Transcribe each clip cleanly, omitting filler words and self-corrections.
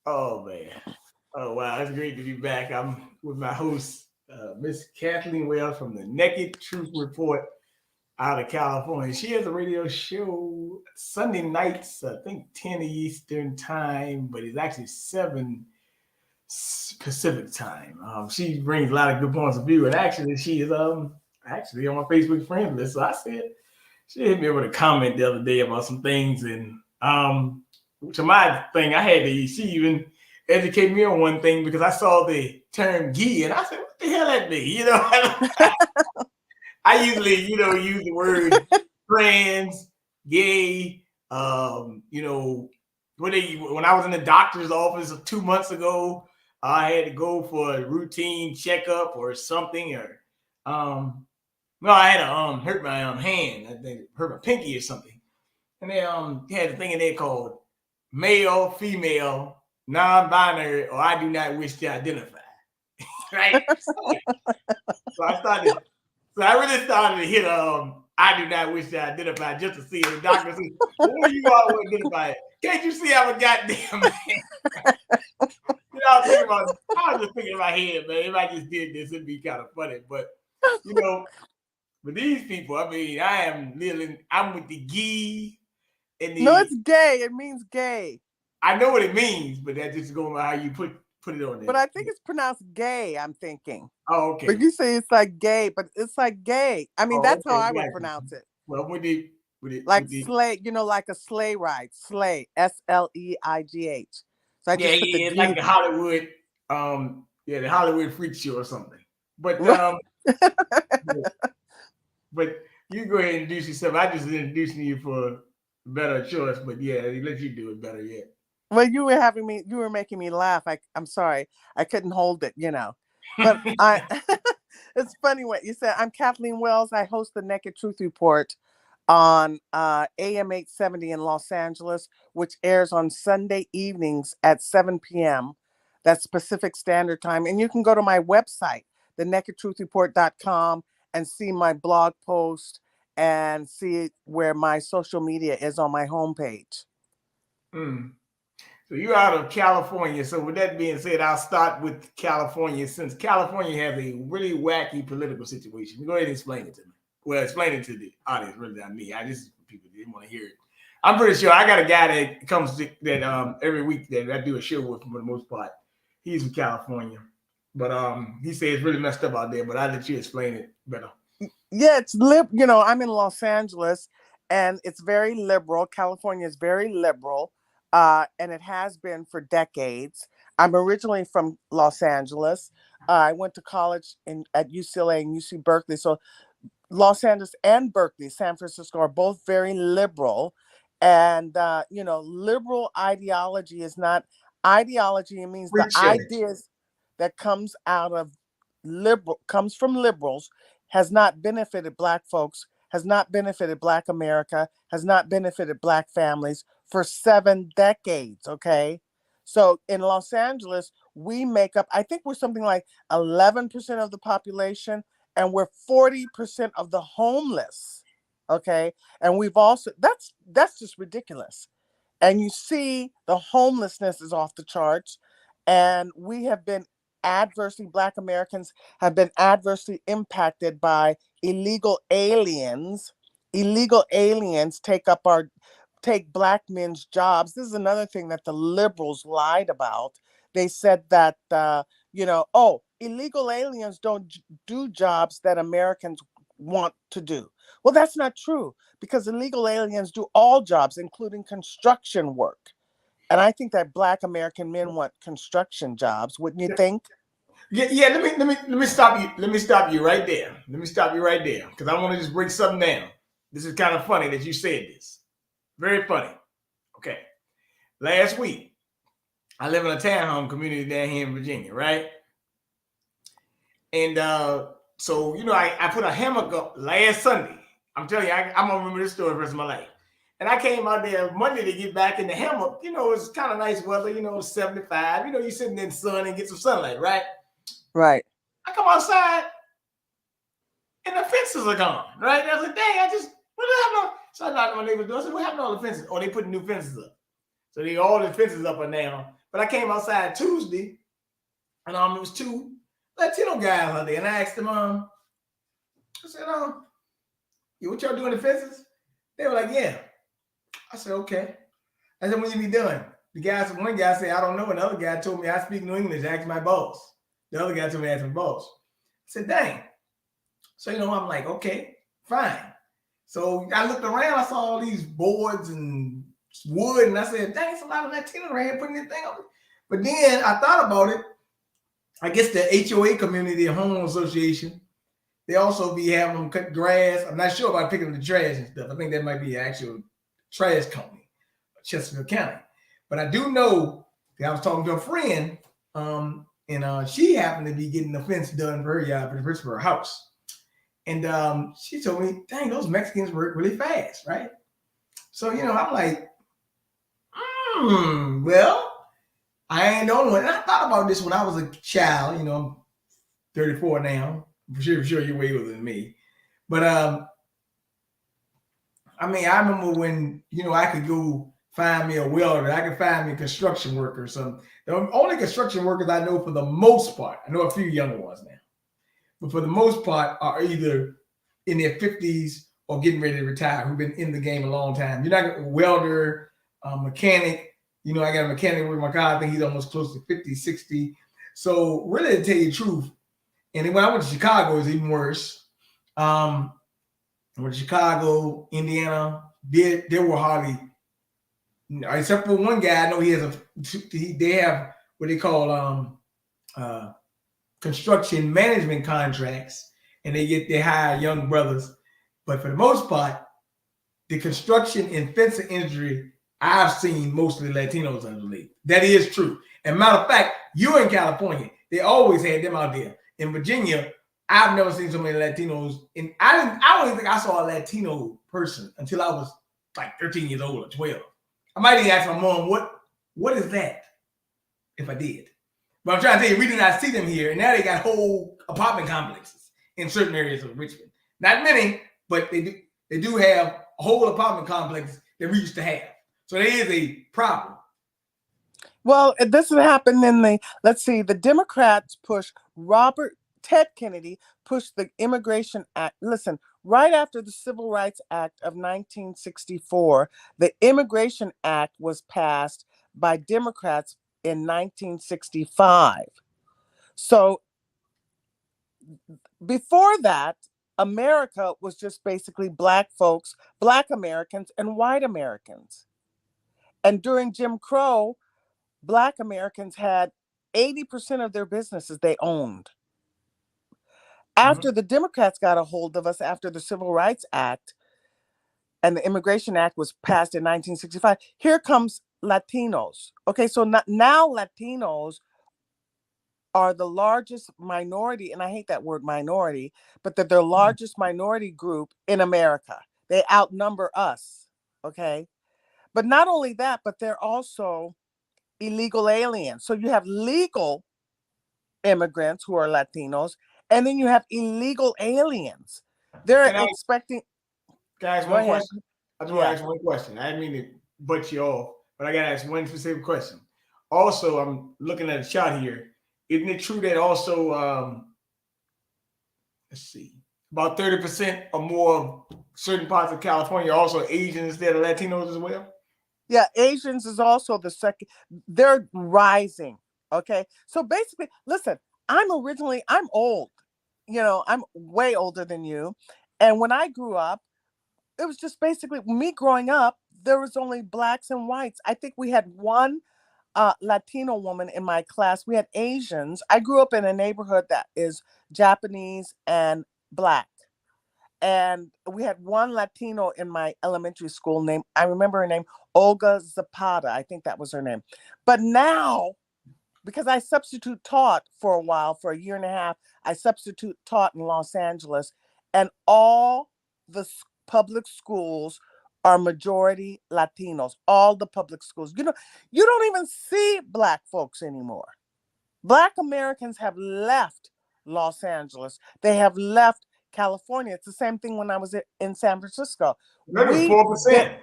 Oh man. Oh wow, it's great to be back. I'm with my host, Miss Kathleen Wells from the Naked Truth Report out of California. She has a radio show Sunday nights, I think 10 Eastern time, but it's actually 7 Pacific time. She brings a lot of good points of view, and actually she is actually on my Facebook friends list. So I said she hit me with a comment the other day about some things, and to my thing, I had to. She even educated me on one thing because I saw the term "gay," and I said, "What the hell that mean?" I usually, use the word trans, gay. When I was in the doctor's office 2 months ago, I had to go for a routine checkup or something, or no, I had to hurt my hand. I think hurt my pinky or something, and they had a thing in there called male, female, non-binary, or I do not wish to identify. Right? So I started. So I really started to hit I do not wish to identify just to see if the doctor says, well, what do you all want to identify? Can't you see I'm a goddamn man? I was thinking about I was just thinking in my head, man, if I just did this, it'd be kind of funny. But you know, but these people, I mean, I'm with the gee and No, the it's gay. It means gay. I know what it means, but that just going by how you put it on there. But I think it's pronounced gay, I'm thinking. Oh, But okay. you say it's like gay, but it's like gay. I mean, Oh, that's how okay, I would gotcha. pronounce it. Well, with Like the sleigh, like a sleigh ride. Sleigh. Sleigh. So I yeah, just put the yeah, it's like G. the Hollywood, the Hollywood freak show or something. But but you go ahead and introduce yourself. I just introducing you for better choice, but yeah, let you do it better yet. Well, you were making me laugh. I'm sorry. I couldn't hold it. But it's funny what you said. I'm Kathleen Wells. I host the Naked Truth Report on AM 870 in Los Angeles, which airs on Sunday evenings at 7 p.m. That's Pacific Standard Time. And you can go to my website, thenakedtruthreport.com, and see my blog post and see where my social media is on my homepage. Mm. So you're out of California. So with that being said, I'll start with California since California has a really wacky political situation. Go ahead and explain it to me. Well, explain it to the audience, really not me. I just people didn't want to hear it. I'm pretty sure I got a guy that comes to, that every week that I do a show with for the most part. He's from California. But he says it's really messed up out there, but I'll let you explain it better. Yeah, I'm in Los Angeles and it's very liberal. California is very liberal. And it has been for decades. I'm originally from Los Angeles. I went to college at UCLA and UC Berkeley. So Los Angeles and Berkeley, San Francisco are both very liberal. And, liberal ideology is not ideology. It means the Preach it. ideas that comes from liberals has not benefited Black folks, has not benefited Black America, has not benefited Black families for 7 decades. Okay. So in Los Angeles, we make up, I think we're something like 11% of the population, and we're 40% of the homeless. Okay. And we've also, that's just ridiculous. And you see the homelessness is off the charts. And we have been Black Americans have been adversely impacted by illegal aliens. Illegal aliens take Black men's jobs. This is another thing that the liberals lied about. They said that illegal aliens don't do jobs that Americans want to do. Well, that's not true, because illegal aliens do all jobs, including construction work. And I think that Black American men want construction jobs, wouldn't you think? Yeah, yeah. Let me stop you. Let me stop you right there. Let me stop you right there because I want to just break something down. This is kind of funny that you said this. Very funny. Okay. Last week, I live in a townhome community down here in Virginia, right? And so I put a hammock up last Sunday. I'm telling you, I'm gonna remember this story the rest of my life. And I came out there Monday to get back in the hammock. It's kind of nice weather. 75. You're sitting in the sun and get some sunlight, right? Right. I come outside and the fences are gone, right? I was like, dang, what happened? So I knocked on my neighbor's door. I said, what happened to all the fences? Oh, they put new fences up. So all the fences up are now But I came outside Tuesday, and it was two Latino guys out there, and I asked them, I said, what y'all doing the fences? They were like, yeah. I said, okay. I said, when you be done? One guy said, I don't know. Another guy told me I speak New English, ask my boss. The other guy told me ask my boss. I said, dang. So, I'm like, okay, fine. So I looked around, I saw all these boards and wood, and I said, dang, it's a lot of Latino around here putting this thing up. But then I thought about it. I guess the HOA community, the homeowner association, they also be having them cut grass. I'm not sure about picking up the trash and stuff. I think that might be an actual trash company, Chesterfield County. But I do know that I was talking to a friend, and she happened to be getting the fence done for her yard for her house. And she told me, dang, those Mexicans work really fast, right? So, I'm like, well, I ain't the only one. And I thought about this when I was a child. I'm 34 now. I'm sure you're way older than me. But, I remember when, I could go find me a welder. I could find me a construction worker or something. The only construction workers I know for the most part, I know a few younger ones now, but for the most part are either in their 50s or getting ready to retire, who've been in the game a long time. You're not a welder, mechanic. I got a mechanic with my car. I think he's almost close to 50, 60. So really, to tell you the truth, and then when I went to Chicago, it was even worse. I went to Chicago, Indiana. There were hardly, except for one guy. I know they have what they call construction management contracts, and they hire young brothers. But for the most part, the construction and fencing industry, I've seen mostly Latinos under the league. That is true. And matter of fact, you're in California. They always had them out there. In Virginia, I've never seen so many Latinos. And I don't even think I saw a Latino person until I was like 13 years old or 12. I might even ask my mom, what is that? If I did. But I'm trying to tell you, we did not see them here. And now they got whole apartment complexes in certain areas of Richmond. Not many, but they do have whole apartment complexes that we used to have. So there is a problem. Well, this happened in the Democrats pushed Ted Kennedy pushed the Immigration Act. Listen, right after the Civil Rights Act of 1964, the Immigration Act was passed by Democrats in 1965. So before that, America was just basically Black folks, Black Americans, and white Americans. And during Jim Crow, Black Americans had 80% of their businesses they owned. After the Democrats got a hold of us, after the Civil Rights Act and the Immigration Act was passed in 1965, here comes Latinos. Okay, so now Latinos are the largest minority, and I hate that word minority, but they're the largest minority group in America. They outnumber us, okay? But not only that, but they're also illegal aliens. So you have legal immigrants who are Latinos, and then you have illegal aliens. They're expecting. Guys, one question. I just want to ask one question. I didn't mean to butt you off, but I got to ask one specific question. Also, I'm looking at a chart here. Isn't it true that also, let's see, about 30% or more of certain parts of California are also Asians instead of Latinos as well? Yeah, Asians is also the second. They're rising. Okay. So basically, listen, I'm old. I'm way older than you. And when I grew up, it was just basically me growing up, there was only Blacks and whites. I think we had one Latino woman in my class. We had Asians. I grew up in a neighborhood that is Japanese and Black. And we had one Latino in my elementary school named, I remember her name, Olga Zapata. I think that was her name. But now, because I substitute taught for a while, for a year and a half, I substitute taught in Los Angeles, and all the public schools are majority Latinos, all the public schools. You don't even see Black folks anymore. Black Americans have left Los Angeles. They have left California. It's the same thing when I was in San Francisco. Maybe 4%.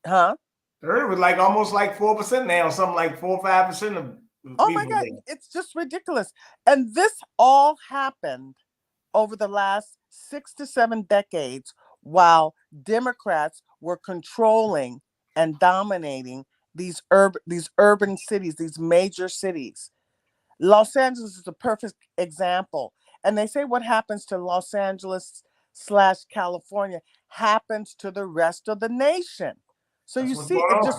Huh? It was like almost like 4% now, something like 4 or 5% of Oh my people God, there. it's just ridiculous. And this all happened over the last 6 to 7 decades while Democrats were controlling and dominating these urban cities, these major cities. Los Angeles is a perfect example. And they say what happens to Los Angeles slash California happens to the rest of the nation. So That's you what's see, going on.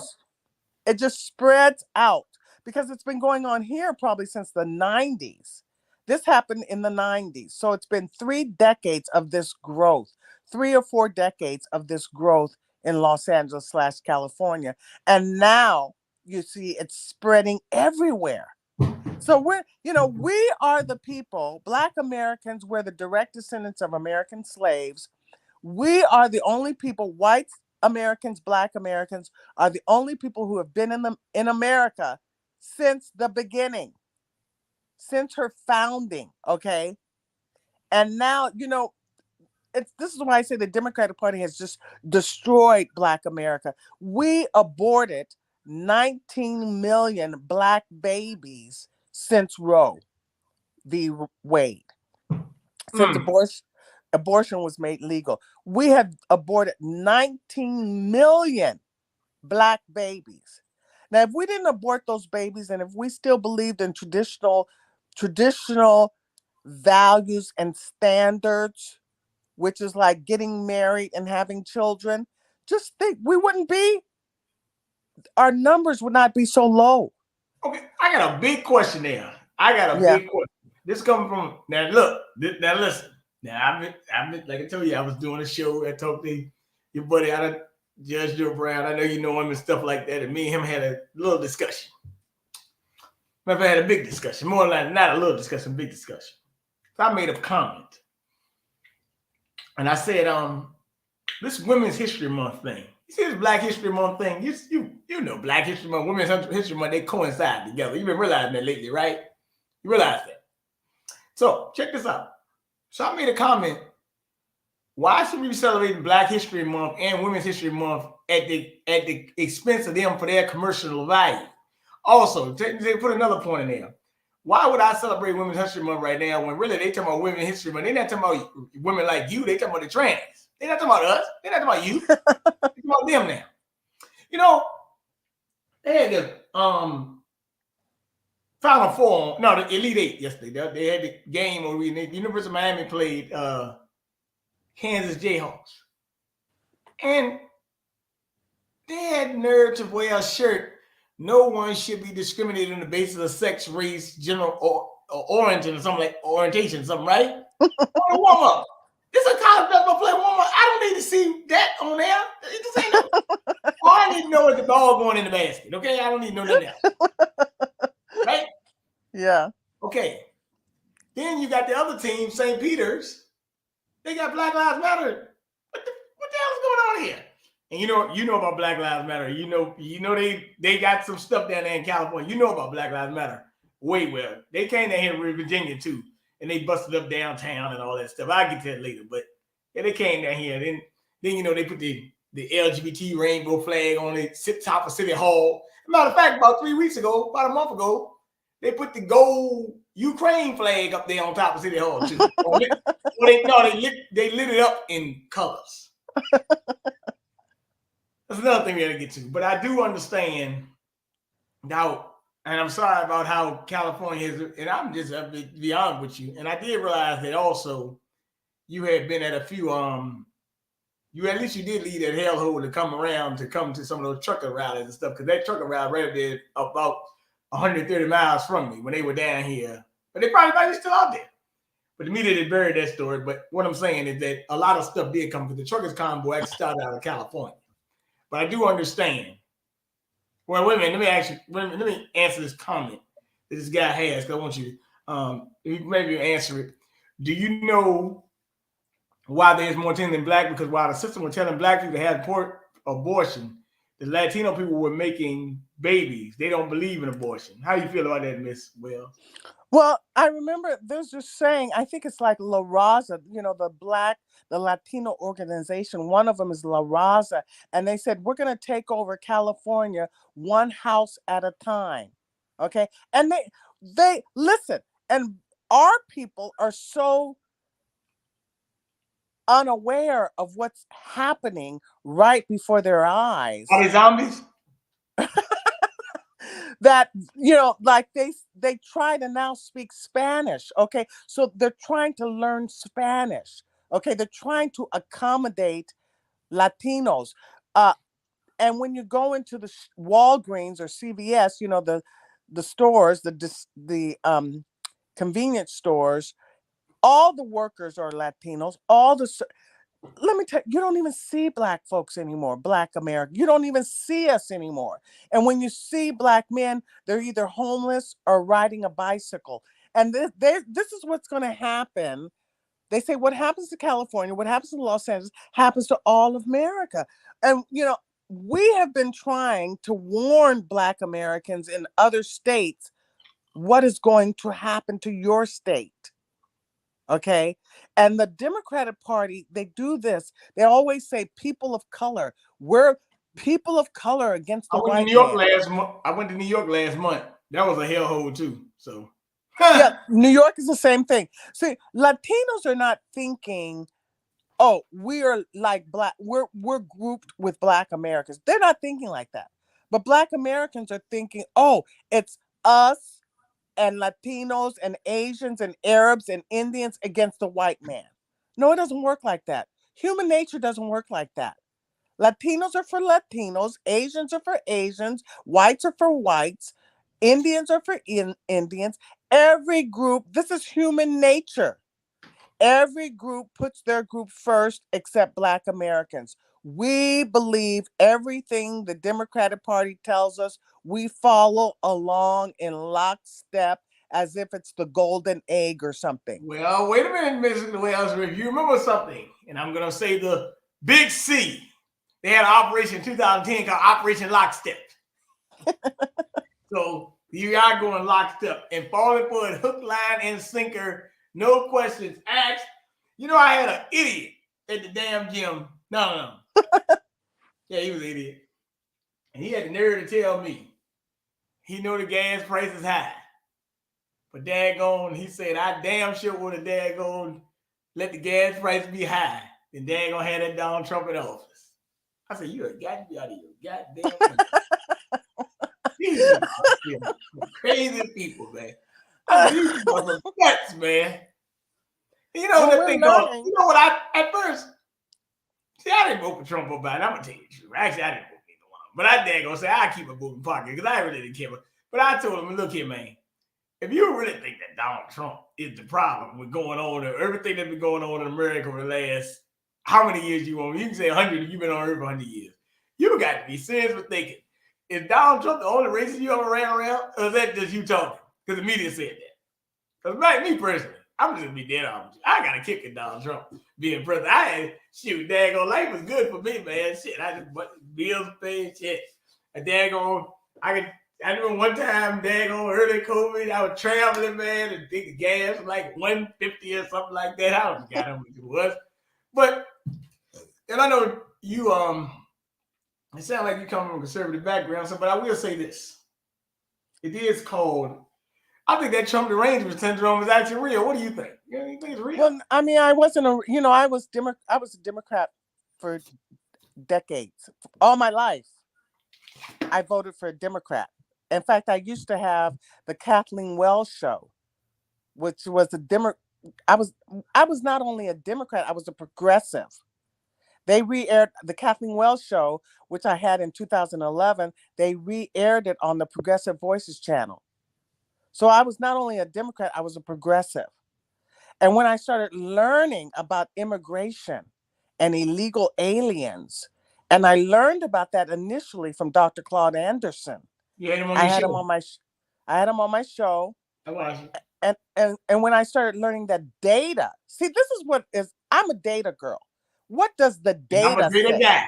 it just spreads out because it's been going on here probably since the 90s. This happened in the 90s. So it's been 3 decades of this growth, 3 or 4 decades of this growth in Los Angeles slash California. And now you see it's spreading everywhere. So we are the people, Black Americans, we're the direct descendants of American slaves. We are the only people, white Americans, Black Americans, are the only people who have been in America since the beginning, since her founding. Okay. And now, this is why I say the Democratic Party has just destroyed Black America. We aborted 19 million Black babies since Roe v. Wade, since abortion was made legal. We have aborted 19 million Black babies. Now, if we didn't abort those babies, and if we still believed in traditional values and standards, which is like getting married and having children, just think our numbers would not be so low. Okay, I got a big question there. I got a Yeah. big question. This coming from now. Look, now listen. Now I've been like I told you, I was doing a show. I talked to your buddy out of Judge Joe Brown. I know you know him and stuff like that. And me and him had a little discussion. Matter of fact, had a big discussion. More like not a little discussion, big discussion. So I made a comment, and I said, this Women's History Month thing. You see this Black History Month thing? You know Black History Month, Women's History Month, they coincide together. You've been realizing that lately, right? You realize that. So check this out. So I made a comment. Why should we be celebrating Black History Month and Women's History Month at the expense of them for their commercial value? Also, put another point in there. Why would I celebrate Women's History Month right now when really they talking about Women's History Month? They're not talking about women like you. They talking about the trans. They're not talking about us. They're not talking about you. They're talking about them now. You know, they had the Final Four, no, the Elite Eight yesterday. They had the game where the University of Miami played Kansas Jayhawks. And they had nerve to wear a shirt. No one should be discriminated on the basis of sex, race, general or origin, or something like orientation, something, right? Warm up. This is a college basketball player warm up. I don't need to see that on there. It just ain't no. All I need to know is the ball going in the basket. Okay, I don't need to know nothing else. Right? Yeah. Okay. Then you got the other team, St. Peter's. They got Black Lives Matter. What the hell is going on here? And you know about Black Lives Matter. You know they got some stuff down there in California. You know about Black Lives Matter way well. They came down here to Virginia too, and they busted up downtown and all that stuff. I'll get to that later. But yeah, they came down here. Then they put the LGBT rainbow flag on the top of City Hall. Matter of fact, about a month ago, they put the gold Ukraine flag up there on top of City Hall too. They lit it up in colors. That's another thing we got to get to. But I do understand now, and I'm sorry about how California is, and I'm just to be honest with you. And I did realize that also you had been at a few you did leave that hellhole to come to some of those trucker rallies and stuff, because that trucker rally right there about 130 miles from me when they were down here. But they probably might be still out there. But the media did bury that story. But what I'm saying is that a lot of stuff did come, because the truckers convoy actually started out of California. But I do understand. Well, wait a minute. Let me answer this comment that this guy has, because I want you to maybe answer it. Do you know why there's more Latino than Black? Because while the system was telling Black people to have abortion, the Latino people were making babies. They don't believe in abortion. How do you feel about that, Miss Wells? Well, I remember there's this saying, I think it's like La Raza, the Latino organization. One of them is La Raza. And they said, we're going to take over California one house at a time. Okay. And they listen. And our people are so unaware of what's happening right before their eyes Are they zombies? that like they try to now speak Spanish. Okay, so they're trying to learn Spanish. Okay, they're trying to accommodate Latinos. And when you go into the Walgreens or CVS, the stores, the convenience stores, all the workers are Latinos. Let me tell you, you don't even see Black folks anymore, Black America. You don't even see us anymore. And when you see Black men, they're either homeless or riding a bicycle. And this is what's going to happen. They say what happens to California, what happens to Los Angeles, happens to all of America. And, we have been trying to warn Black Americans in other states what is going to happen to your state. Okay. And the Democratic Party, they do this. They always say people of color. We're people of color against the white man. I went to New York last month. That was a hellhole too. So yeah, New York is the same thing. See, Latinos are not thinking, oh, we are like Black, we're grouped with Black Americans. They're not thinking like that. But Black Americans are thinking, oh, it's us and Latinos and Asians and Arabs and Indians against the white man. No, it doesn't work like that. Human nature doesn't work like that. Latinos are for Latinos, Asians are for Asians, whites are for whites, Indians are for Indians. Every group, this is human nature. Every group puts their group first except Black Americans. We believe everything the Democratic Party tells us. We follow along in lockstep as if it's the golden egg or something. Well, wait a minute, Mr. Wells. If you remember something, and I'm going to say the big C, they had an operation in 2010 called Operation Lockstep. So you are going lockstep and falling for it hook, line, and sinker. No questions asked. I had an idiot at the damn gym. No. Yeah, he was an idiot. And he had the nerve to tell me he knew the gas price is high. But daggone, he said, I damn sure would have daggone let the gas price be high. Then daggone had that Donald Trump in office. I said, you got to be out of your goddamn These are crazy people, man. I mean, these people are nuts, man. You know what thing called? You know what? At first, see, I didn't vote for Trump about it. I'm gonna tell you the truth. Actually, I didn't vote for either one. But I dare gonna say I keep a book in pocket because I really didn't care. But I told him, look here, man. If you really think that Donald Trump is the problem with going on or everything that's been going on in America over the last how many years you want? You can say 100 if you've been on Earth for 100 years. You got to be serious with thinking. Is Donald Trump the only racist you ever ran around? Or is that just you talking? Because the media said that. Because like me personally, I'm just going to be dead honest with you. I got a kick at Donald Trump being president. I had, shoot, daggone, life was good for me, man. Shit, I just bills paid, shit. And daggone, I remember one time, daggone, early COVID, I was traveling, man, and think the gas was like $1.50 or something like that. I don't forget how much it was. But, and I know you, it sounds like you come from a conservative background, so, but I will say this. It is called, I think that Trump derangement syndrome is actually real. What do you think? You think it's real? Well, I mean, I wasn't I was a Democrat for decades. All my life, I voted for a Democrat. In fact, I used to have the Kathleen Wells show, which was I was not only a Democrat, I was a progressive. They re-aired the Kathleen Wells show, which I had in 2011. They re-aired it on the Progressive Voices channel. So I was not only a Democrat, I was a progressive. And when I started learning about immigration and illegal aliens, and I learned about that initially from Dr. Claude Anderson. I had him on my show. I watched it. And when I started learning that data, see, this is what is, I'm a data girl. What does the data say?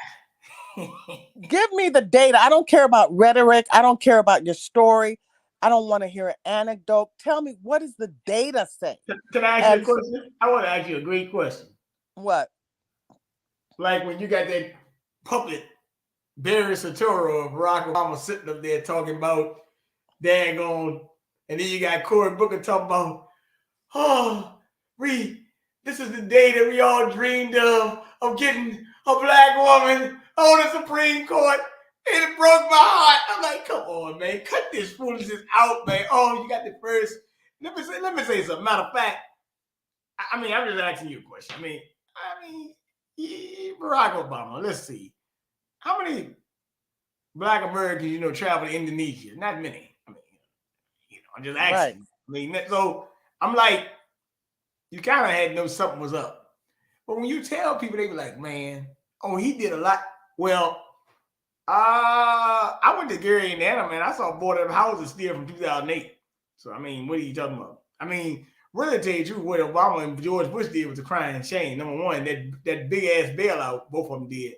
Give me the data. I don't care about rhetoric. I don't care about your story. I don't want to hear an anecdote. Tell me, what does the data say? Can I ask you a question? I want to ask you a great question. What? Like when you got that puppet, Barry Soetoro of Barack Obama sitting up there talking about daggone, and then you got Cory Booker talking about, oh, this is the day that we all dreamed of getting a black woman on the Supreme Court. And it broke my heart. I'm like, come on, man. Cut this foolishness out, man. Oh, you got the first. Let me say something. Matter of fact, I mean, I'm just asking you a question. I mean, Barack Obama, let's see. How many black Americans, travel to Indonesia? Not many. I mean, I'm just asking. Right. So I'm like, you kind of had to know something was up. But when you tell people, they be like, man, oh, he did a lot. Well, I went to Gary, Indiana, man. I saw Board of Houses still from 2008. So, I mean, what are you talking about? I mean, really tell you the truth, what Obama and George Bush did was a crying shame. Number one, that big-ass bailout, both of them did.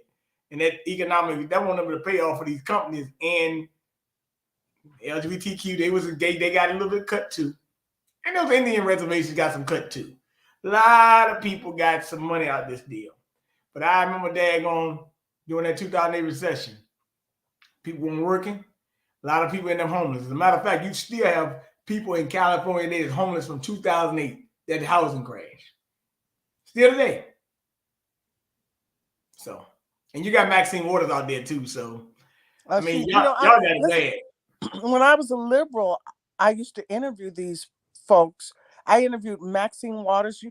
And that wasn't able to pay off for these companies. And LGBTQ, they got a little bit cut too. And those Indian reservations got some cut too. A lot of people got some money out of this deal. But I remember during that 2008 recession, people weren't working. A lot of people end up homeless. As a matter of fact, you still have people in California that is homeless from 2008, that housing crash. Still today. So, and you got Maxine Waters out there too. So, I mean, y'all got it bad. When I was a liberal, I used to interview these folks. I interviewed Maxine Waters.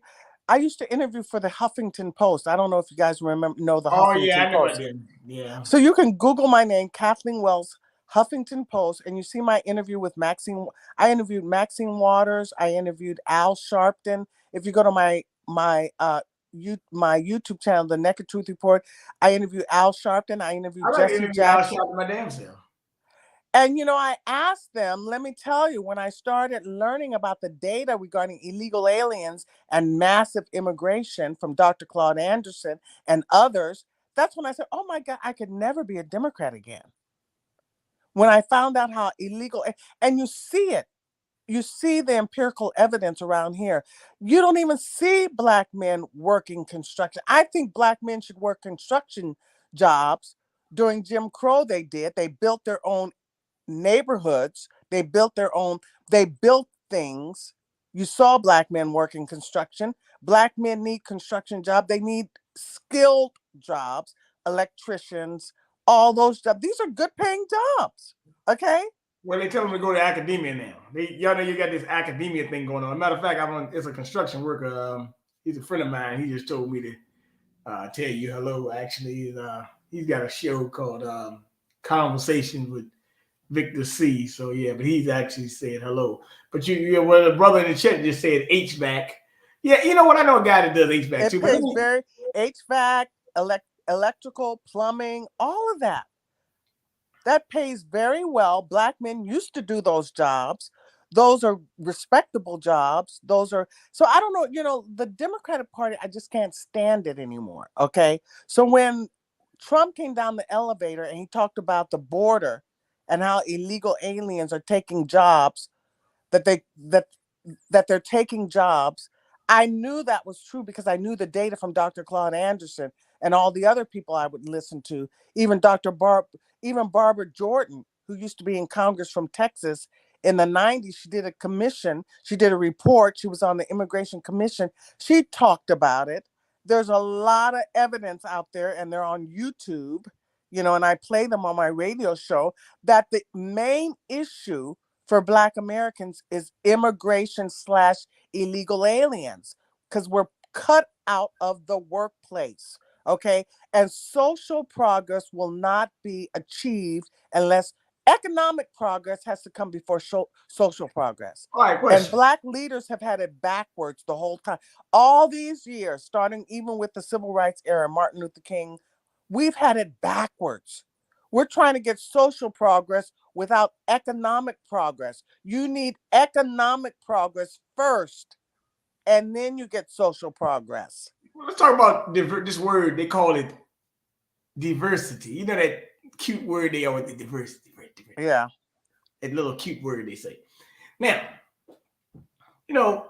I used to interview for the Huffington Post. I don't know if you guys know the Huffington Post. Oh, yeah, I know I did. Yeah. So you can Google my name, Kathleen Wells, Huffington Post, and you see my interview with Maxine. I interviewed Maxine Waters. I interviewed Al Sharpton. If you go to my YouTube channel, The Naked Truth Report, I interviewed Al Sharpton. I interviewed Jesse Jackson. Al Sharpton, my damn self. And, I asked them, let me tell you, when I started learning about the data regarding illegal aliens and massive immigration from Dr. Claude Anderson and others, that's when I said, oh my God, I could never be a Democrat again. When I found out how illegal, and you see it, you see the empirical evidence around here. You don't even see black men working construction. I think black men should work construction jobs. During Jim Crow, they did. They built their own neighborhoods. They built things. You saw black men working construction. Black men need construction jobs. They need skilled jobs, electricians, all those jobs. These are good paying jobs. Okay. Well, they tell them to go to academia now. Y'all know you got this academia thing going on. Matter of fact, it's a construction worker. He's a friend of mine. He just told me to tell you hello. Actually, he's got a show called Conversations with Victor C. So yeah, but he's actually said hello. But well, the brother in the chat just said HVAC. Yeah, you know what? I know a guy that does HVAC too. Pays very HVAC, electrical, plumbing, all of that. That pays very well. Black men used to do those jobs. Those are respectable jobs. So I don't know, the Democratic Party, I just can't stand it anymore. Okay. So when Trump came down the elevator and he talked about the border and how illegal aliens are taking jobs, that they're taking jobs, I knew that was true because I knew the data from Dr. Claude Anderson and all the other people I would listen to, even Barbara Jordan, who used to be in Congress from Texas in the 90s. She did a commission. She did a report. She was on the Immigration Commission. She talked about it. There's a lot of evidence out there, and they're on YouTube, and I play them on my radio show, that the main issue for Black Americans is immigration / illegal aliens, because we're cut out of the workplace. Okay. And social progress will not be achieved unless economic progress has to come before social progress. All right, question. And Black leaders have had it backwards the whole time. All these years, starting even with the civil rights era, Martin Luther King, we've had it backwards. We're trying to get social progress without economic progress. You need economic progress first, and then you get social progress. Well, let's talk about this word. They call it diversity. You know that cute word they always diversity. Yeah. a little cute word they say. Now, you know,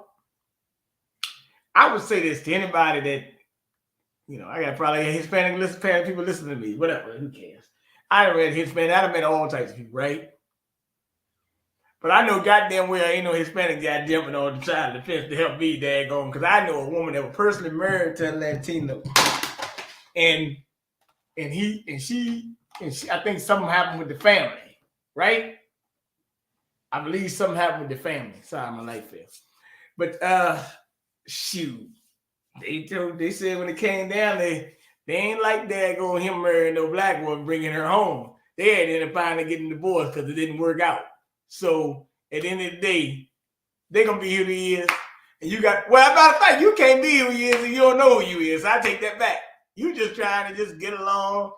I would say this to anybody that, I got probably a Hispanic people listening to me, whatever, who cares? I done read Hispanic, I done met all types of people, right? But I know goddamn well ain't no Hispanic guy jumping on the side of the fence to help me, daggone, because I know a woman that was personally married to a Latino, and she, I think something happened with the family, right? I believe something happened with the family. Sorry, my light fell. But shoot, they said when it came down, they ain't like daggone him marrying no black woman, bringing her home. They had ended up finally getting divorced because it didn't work out. So at the end of the day, they gonna be who he is. And you got, well, matter of fact, you can't be who he is and you don't know who you is. I take that back. You just trying to just get along.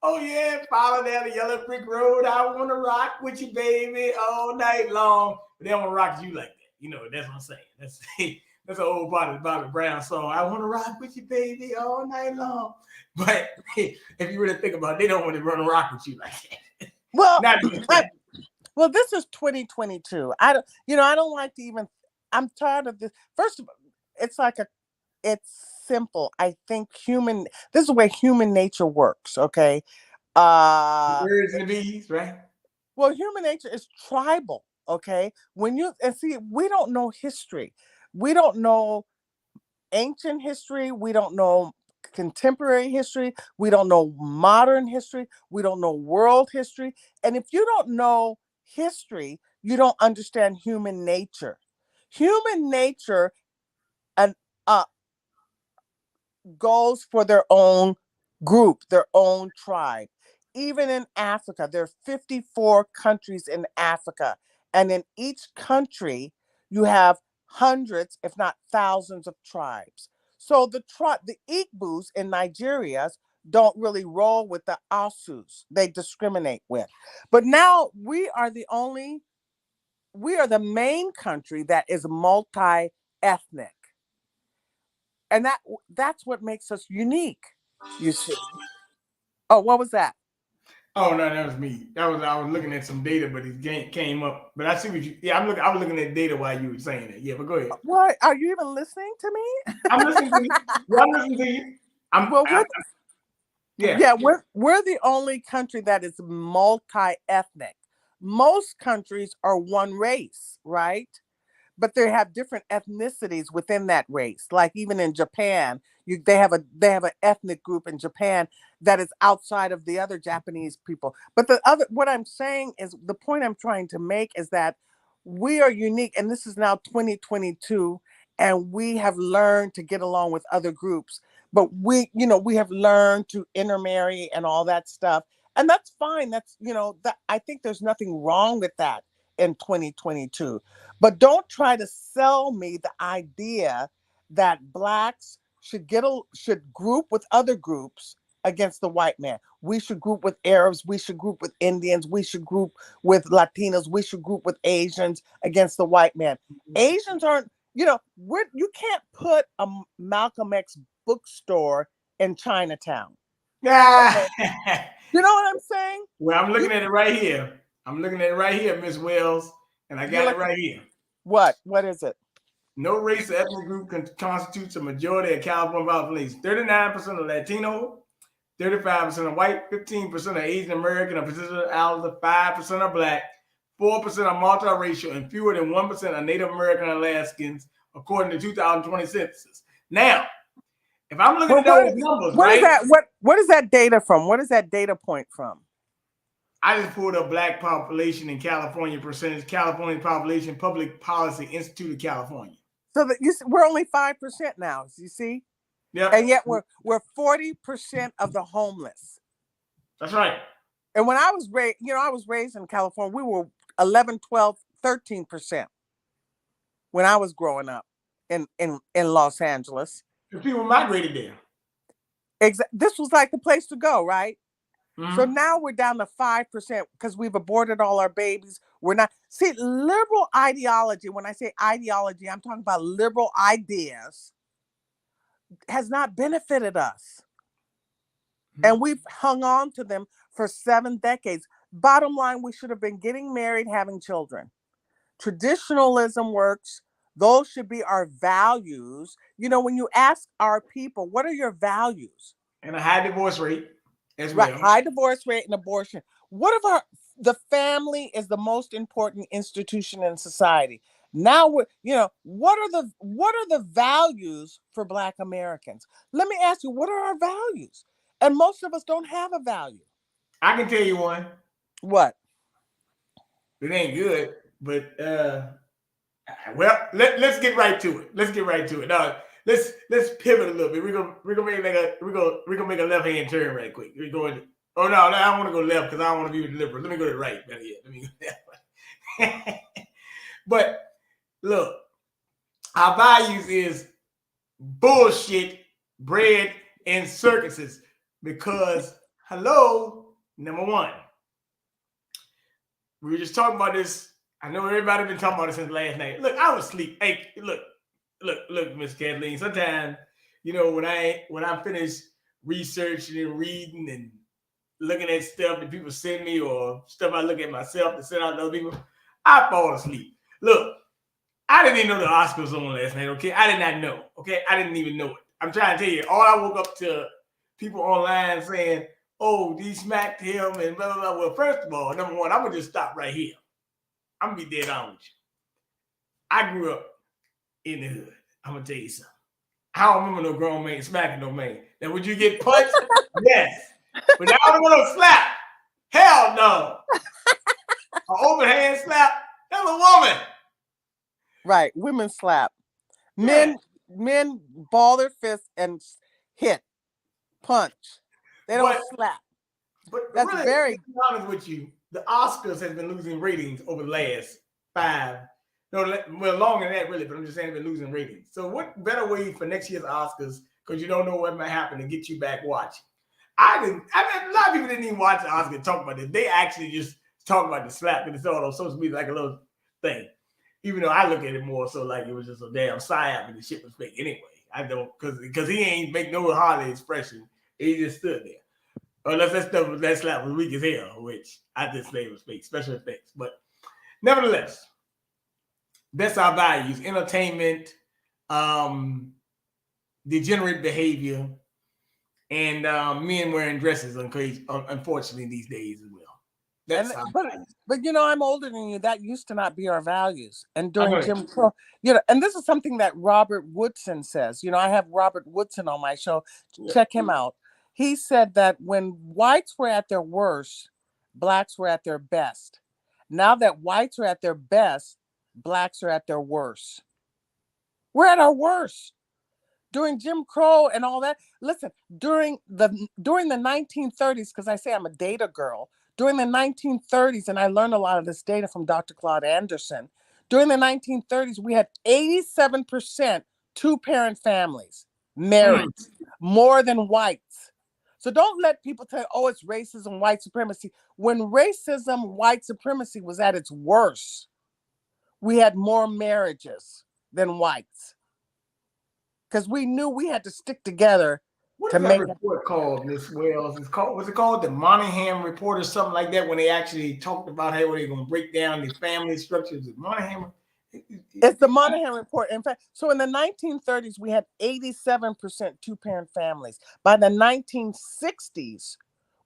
Oh yeah, follow down the yellow brick road. I want to rock with you, baby, all night long. But they don't want to rock you like that. That's what I'm saying. That's an old Bobby Brown song. I want to rock with you, baby, all night long. But if you really think about it, they don't want to run and rock with you like that. Well, well, this is 2022. I don't like to even. I'm tired of this. First of all, it's simple. I think this is the way human nature works. Okay. Birds and the bees, right? Well, human nature is tribal. Okay. We don't know history. We don't know ancient history. We don't know contemporary history. We don't know modern history. We don't know world history. And if you don't know history, you don't understand human nature. Human nature and goes for their own group, their own tribe. Even in Africa, there are 54 countries in Africa. And in each country, you have hundreds, if not thousands of tribes. So the Igbos in Nigeria don't really roll with the Asus. They discriminate with. But now we are the main country that is multi-ethnic. And that's what makes us unique, you see. Oh, what was that? Oh no, that was me. I was looking at some data, but it came up. But I see what you. Yeah, I was looking at data while you were saying it. Yeah, but go ahead. What? Are you even listening to me? I'm listening to you. Yeah, I'm listening to you. Well, yeah. we're the only country that is multi-ethnic. Most countries are one race, right? But they have different ethnicities within that race. Like even in Japan, they have an ethnic group in Japan that is outside of the other Japanese people. But what I'm saying is, the point I'm trying to make is that we are unique, and this is now 2022, and we have learned to get along with other groups. But we have learned to intermarry and all that stuff, and that's fine. I think there's nothing wrong with that in 2022. But don't try to sell me the idea that blacks should group with other groups against the white man. We should group with Arabs. We should group with Indians. We should group with Latinos. We should group with Asians against the white man. Asians aren't, you can't put a Malcolm X bookstore in Chinatown. Yeah. Okay? You know what I'm saying? Well, I'm looking at it right here. Miss Wells, and I got it right here. What? What is it? No race or ethnic group constitutes a majority of California population. 39% of Latino, 35% are white, 15% are Asian American, a percentage of 5% are black, 4% are multiracial, and fewer than 1% are Native American Alaskans, according to 2020 census. Now, if I'm looking at those numbers, right? What is that data from? What is that data point from? I just pulled up black population in California percentage, California Population Public Policy Institute of California. So we're only 5% now. You see, yeah, and yet we're 40% of the homeless. That's right. And when I was raised in California, we were 11, 12, 13% when I was growing up in Los Angeles. The people migrated there. This was like the place to go, right? Mm-hmm. So now we're down to 5% because we've aborted all our babies. We're not. See, liberal ideology, when I say ideology, I'm talking about liberal ideas, has not benefited us. Mm-hmm. And we've hung on to them for 7 decades. Bottom line, we should have been getting married, having children. Traditionalism works. Those should be our values. You know, when you ask our people, what are your values? And a high divorce rate as Right, well. high divorce rate and abortion. What if the family is the most important institution in society? Now we're, what are the values for Black Americans? Let me ask you, what are our values? And most of us don't have a value. I can tell you one. What? It ain't good, but well, let's get right to it. Let's get right to it. Now, let's pivot a little bit. We're gonna make a left hand turn right quick. We're going. Oh no, I don't want to go left because I don't want to be with the liberals. Let me go to the right. Better yet, let me go that way. But look, our values is bullshit, bread, and circuses. Because hello, number one, we were just talking about this. I know everybody been talking about it since last night. Look, I was asleep. Hey, look, Miss Kathleen. Sometimes, when I'm finished researching and reading and looking at stuff that people send me or stuff I look at myself to send out to other people, I fall asleep. Look, I didn't even know the Oscars was on last night. Okay, I did not know. Okay, I didn't even know it. I'm trying to tell you. All I woke up to people online saying, "Oh, they smacked him," and blah blah blah. Well, first of all, number one, I'm gonna just stop right here. I'm gonna be dead on with you. I grew up in the hood. I'm gonna tell you something. I don't remember no grown man smacking no man. Now, would you get punched? Yes. But I don't want to slap. Hell no. An open hand slap. That's a woman. Right. Women slap. Men ball their fists and hit, punch. They don't slap. But that's really, very. To be honest with you, the Oscars has been losing ratings over the last 5. No, well, longer than that, really. But I'm just saying they've been losing ratings. So what better way for next year's Oscars? Because you don't know what might happen to get you back watching. I mean, a lot of people didn't even watch the Oscars talk about this. They actually just talk about the slap because it's all on social media like a little thing. Even though I look at it more so like it was just a damn psyop and the shit was fake anyway. I don't because he ain't make no hardly expression. He just stood there. Unless that slap was weak as hell, which I just say was fake, special effects. But nevertheless, that's our values: entertainment, degenerate behavior, and men wearing dresses. Unfortunately, these days as well. That's but I'm older than you. That used to not be our values. And during Jim Crow, and this is something that Robert Woodson says. I have Robert Woodson on my show. Check him out. He said that when whites were at their worst, Blacks were at their best. Now that whites are at their best, Blacks are at their worst. We're at our worst. During Jim Crow and all that. Listen, during the 1930s, because I say I'm a data girl, during the 1930s, and I learned a lot of this data from Dr. Claude Anderson, during the 1930s, we had 87% two-parent families, married, more than whites. So don't let people tell you, oh, it's racism, white supremacy. When racism, white supremacy was at its worst, we had more marriages than whites. Because we knew we had to stick together. What is that report called, Miss Wells? What's it called? The Monahan Report or something like that, when they actually talked about how they're going to break down the family structures. It's the Monahan Report. In fact, so in the 1930s, we had 87% two-parent families. By the 1960s,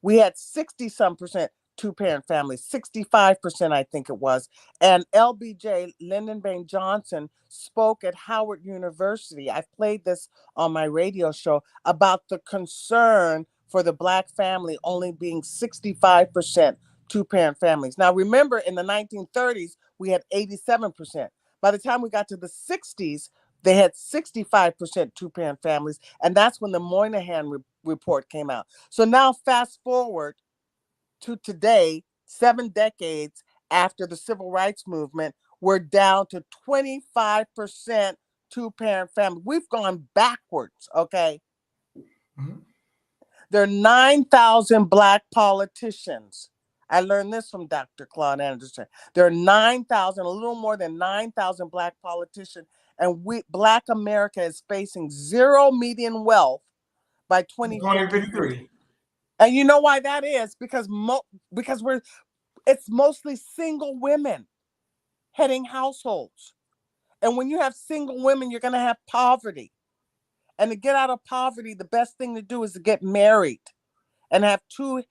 we had 60-some percent two-parent families, 65%, I think it was. And LBJ, Lyndon Baines Johnson, spoke at Howard University. I've played this on my radio show about the concern for the Black family only being 65% two-parent families. Now, remember, in the 1930s, we had 87%. By the time we got to the 60s, they had 65% two-parent families, and that's when the Moynihan report came out. So now fast forward to today, 7 decades after the Civil Rights Movement, we're down to 25% two-parent family. We've gone backwards, okay? Mm-hmm. There are 9,000 Black politicians. I learned this from Dr. Claude Anderson. There are 9,000, a little more than 9,000 Black politicians, and Black America is facing zero median wealth by 2053. And you know why that is? Because we're It's mostly single women heading households. And when you have single women, you're going to have poverty. And to get out of poverty, the best thing to do is to get married and have two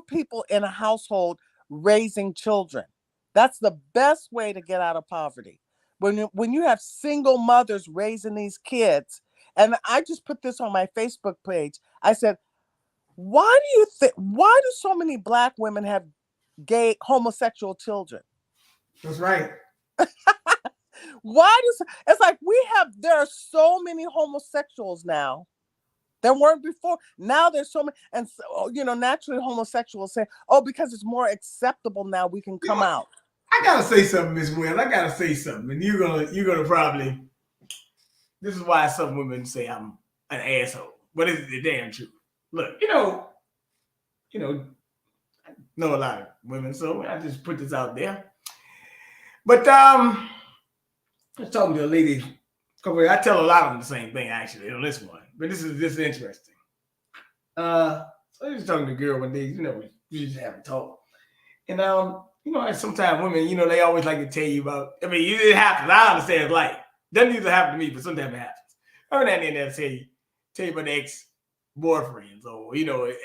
people in a household raising children. That's the best way to get out of poverty. When you have single mothers raising these kids, and I just put this on my Facebook page. I said, why do so many Black women have gay homosexual children? That's right. It's like there are so many homosexuals now. There weren't before. Now there's so many, and so, naturally homosexuals say, "Oh, because it's more acceptable now, we can come out." I gotta say something, Miss Will. I gotta say something, and you're gonna probably. This is why some women say I'm an asshole, but it's the damn truth. Look, I know a lot of women, so I just put this out there. But I was talking to a lady. I tell a lot of them the same thing actually on this one, but this is interesting. So I was talking to a girl one day. We just have a talk, and sometimes women, they always like to tell you about. I mean, it happens. I understand it's like doesn't usually happen to me, but sometimes it happens. Every now and then they'll tell you about ex-boyfriends or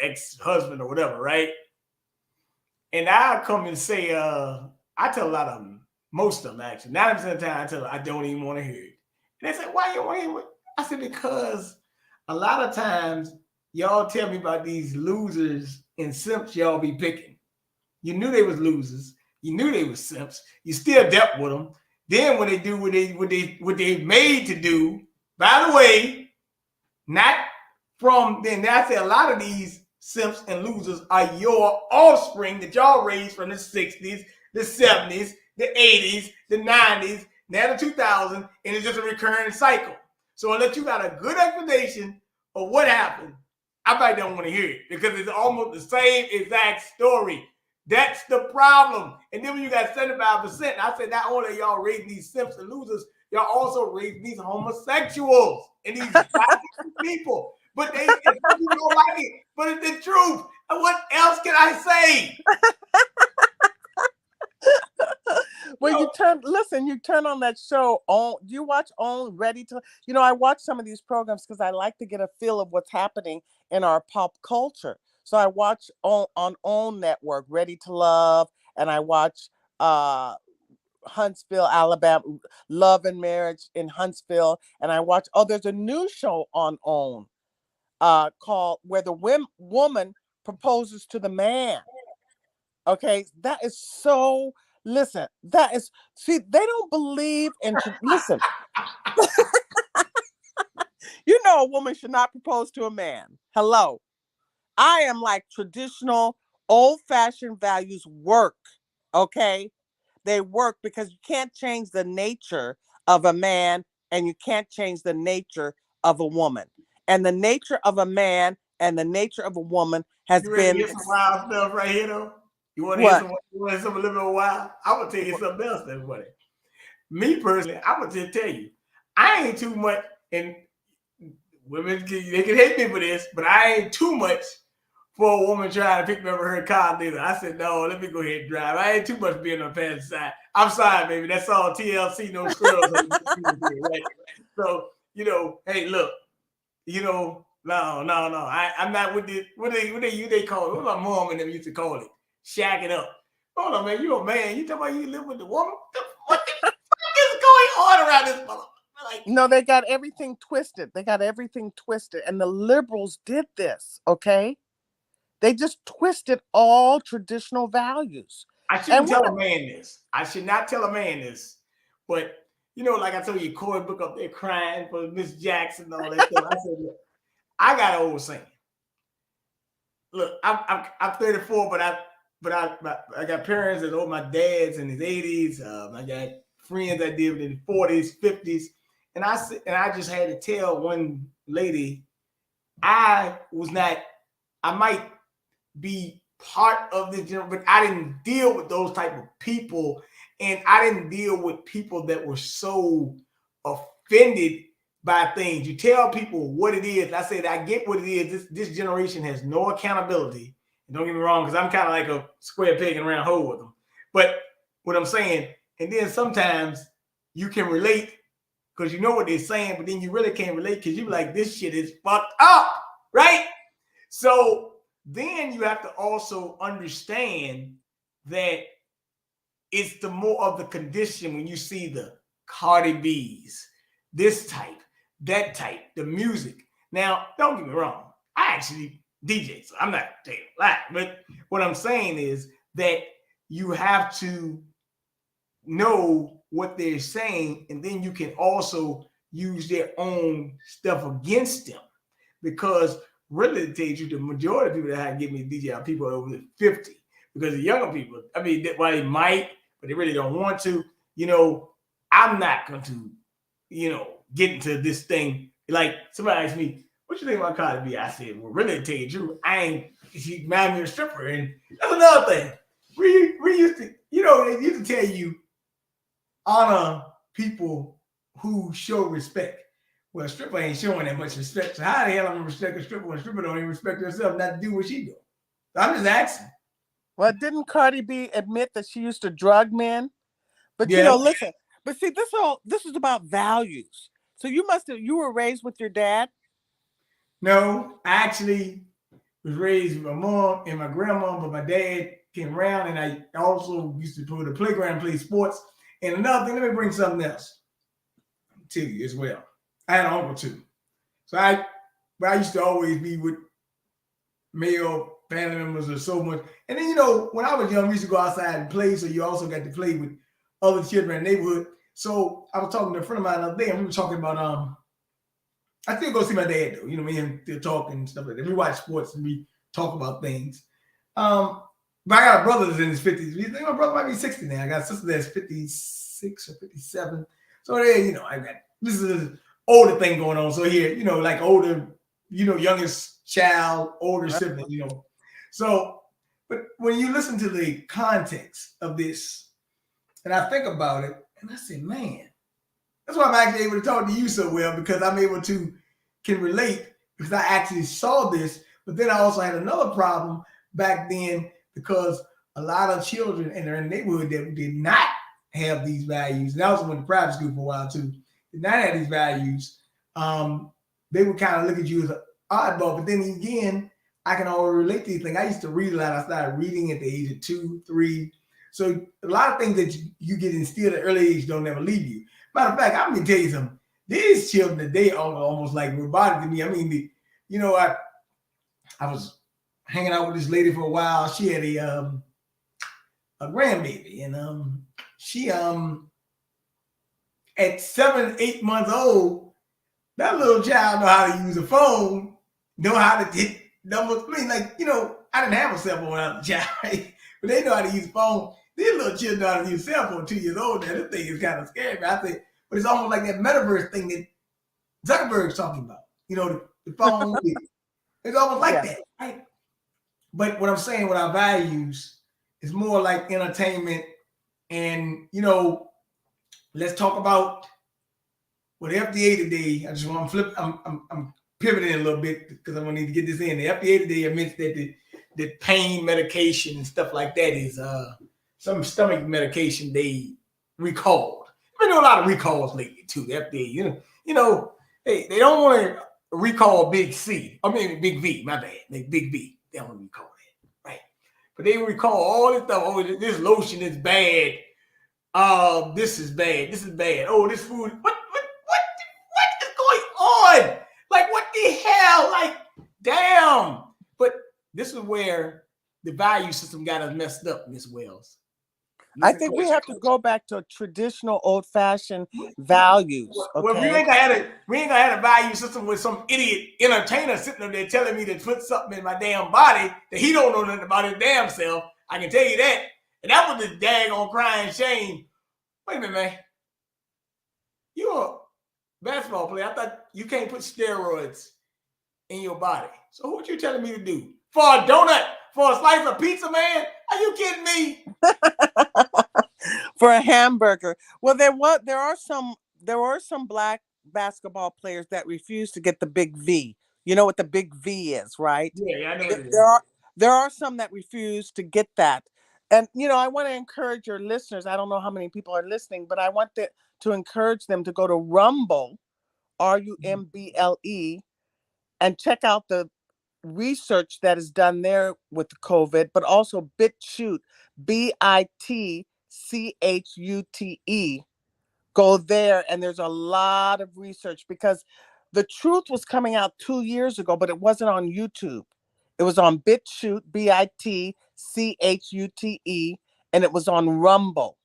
ex-husband or whatever, right? And I'll come and say, I tell a lot of them, most of them actually, 90% of the time I tell them I don't even want to hear it. And they say, why you want to hear it? I said, because a lot of times y'all tell me about these losers and simps y'all be picking. You knew they was losers. You knew they was simps. You still dealt with them. Then when they do what they made to do, by the way, not from then I say a lot of these simps and losers are your offspring that y'all raised from the 60s, the 70s, the 80s, the 90s, now the 2000s, and it's just a recurring cycle. So unless you got a good explanation of what happened, I probably don't want to hear it because it's almost the same exact story. That's the problem. And then when you got 75%, I said not only are y'all raising these simps and losers, y'all also raising these homosexuals and these people. But they don't like it. But it's the truth. And what else can I say? Well, you turn on that show on. Do you watch On Ready to? I watch some of these programs because I like to get a feel of what's happening in our pop culture. So I watch on OWN Network, Ready to Love, and I watch Huntsville, Alabama, Love and Marriage in Huntsville, and I watch. Oh, there's a new show on OWN called Where the Woman Proposes to the Man. Okay, that is so. Listen, they don't believe in. Listen, a woman should not propose to a man. Hello. I am like traditional, old-fashioned values work. Okay, they work because you can't change the nature of a man and you can't change the nature of a woman. And the nature of a man and the nature of a woman has You ready been. to hear some wild stuff right here, though? You want to What? hear something a little bit wild? I'm gonna tell you something else, everybody. Me personally, I'm gonna just tell you, I ain't too much, and women they can hate me for this, but I ain't too much for a woman trying to pick me up her car neither. I said, no, let me go ahead and drive. I ain't too much being on the passenger side. I'm sorry, baby. That's all TLC, no scrubs. Right? So, hey, look, no. I'm not with the what they call it. What my mom and them used to call it? Shacking up. Hold on, man. You a man. You talking about you live with the woman? What the fuck is going on around this motherfucker? No, they got everything twisted. And the liberals did this, okay? They just twisted all traditional values. I shouldn't tell a man this. I should not tell a man this. But, like I told you, Corey Book up there crying for Miss Jackson and all that stuff. I said, look, I got an old saying. Look, I'm 34, but I got parents that owe my dad's in his 80s. I got friends that did in the 40s, 50s. And I just had to tell one lady, I might be part of this, but I didn't deal with those type of people. And I didn't deal with people that were so offended by things. You tell people what it is. I said, I get what it is. This generation has no accountability. And don't get me wrong, because I'm kind of like a square peg in a round hole with them. But what I'm saying, and then sometimes you can relate because you know what they're saying, but then you really can't relate because you're like, this shit is fucked up, right? So then you have to also understand that it's the more of the condition when you see the Cardi B's, this type, that type, the music. Now, don't get me wrong. I actually DJ, so I'm not taking a lot. But what I'm saying is that you have to know what they're saying, and then you can also use their own stuff against them. Because really, to tell you, the majority of people that have give me DJ are people over 50. Because the younger people, I mean, well, they might, but they really don't want to. I'm not going to, get into this thing. Like somebody asked me, what you think about Cardi B? I said, well, really, to tell you the truth, she married me a stripper. And that's another thing. We used to, they used to tell you, honor people who show respect. Well, a stripper ain't showing that much respect. So how the hell I'm gonna respect a stripper when a stripper don't even respect herself not to do what she do? So I'm just asking. Well, didn't Cardi B admit that she used to drug men? But Yeah. listen. But see, this is about values. So you were raised with your dad? No, I actually was raised with my mom and my grandma, but my dad came around, and I also used to go to the playground and play sports. And another thing, let me bring something else to you as well. I had an uncle too, so I used to always be with male family members or so much. And then when I was young, we used to go outside and play, so you also got to play with other children in the neighborhood. So I was talking to a friend of mine the other day, and we were talking about I still go see my dad though. Me and him still talking and stuff like that. We watch sports and we talk about things. But I got a brother that's in his 50s. You think my brother might be 60 now. I got a sister that's 56 or 57. So there, I got this is an older thing going on. So here, like older, youngest child, older sibling, So, but when you listen to the context of this, and I think about it, and I say, man, that's why I'm actually able to talk to you so well, because I'm able to can relate because I actually saw this. But then I also had another problem back then because a lot of children in their neighborhood that did not have these values, and I also went to private school for a while too, did not have these values. They would kind of look at you as an oddball. But then again, I can already relate to these things. I used to read a lot. I started reading at the age of 2, 3. So a lot of things that you get instilled at early age don't never leave you. Matter of fact, I'm gonna tell you something. These children today are almost like robotic to me. I mean, I was hanging out with this lady for a while. She had a grandbaby, and she at 7, 8 months old, that little child know how to use a phone, know how to hit numbers. I mean, I didn't have a cell phone when I was a child, right? But they know how to use a phone. These little children know how to use a cell phone 2 years old now. This thing is kind of scary. I think, but it's almost like that metaverse thing that Zuckerberg's talking about. The phone. It's almost like that, right? But what I'm saying with our values is more like entertainment, and let's talk about what the FDA today. I just want to flip. I'm pivoting a little bit because I'm gonna need to get this in. The FDA today admits that the pain medication and stuff like that is some stomach medication they recalled. I've been doing a lot of recalls lately too. The FDA, they don't want to recall Big C. I mean Big V. My bad. Big V. They don't want to recall that, right? But they recall all this stuff. Oh, this lotion is bad. This is bad. This is bad. Oh, this food. What is going on? Like, what the hell? Like, damn. But this is where the value system got us messed up, Miss Wells. I think we have to go back to traditional, old-fashioned values. Okay? Well, we ain't gonna have a value system with some idiot entertainer sitting up there telling me to put something in my damn body that he don't know nothing about his damn self. I can tell you that. And that was the daggone crying shame. Wait a minute, man. You're a basketball player. I thought you can't put steroids in your body. So what you telling me to do? For a donut? For a slice of pizza, man? Are you kidding me? For a hamburger. Well, there are some black basketball players that refuse to get the big V. You know what the big V is, right? Yeah, I know what it is. There are some that refuse to get that. And, I want to encourage your listeners. I don't know how many people are listening, but I want to encourage them to go to Rumble, RUMBLE, and check out the research that is done there with COVID, but also BitChute, BITCHUTE. Go there, and there's a lot of research because the truth was coming out 2 years ago, but it wasn't on YouTube. It was on BitChute, BITCHUTE, and it was on Rumble.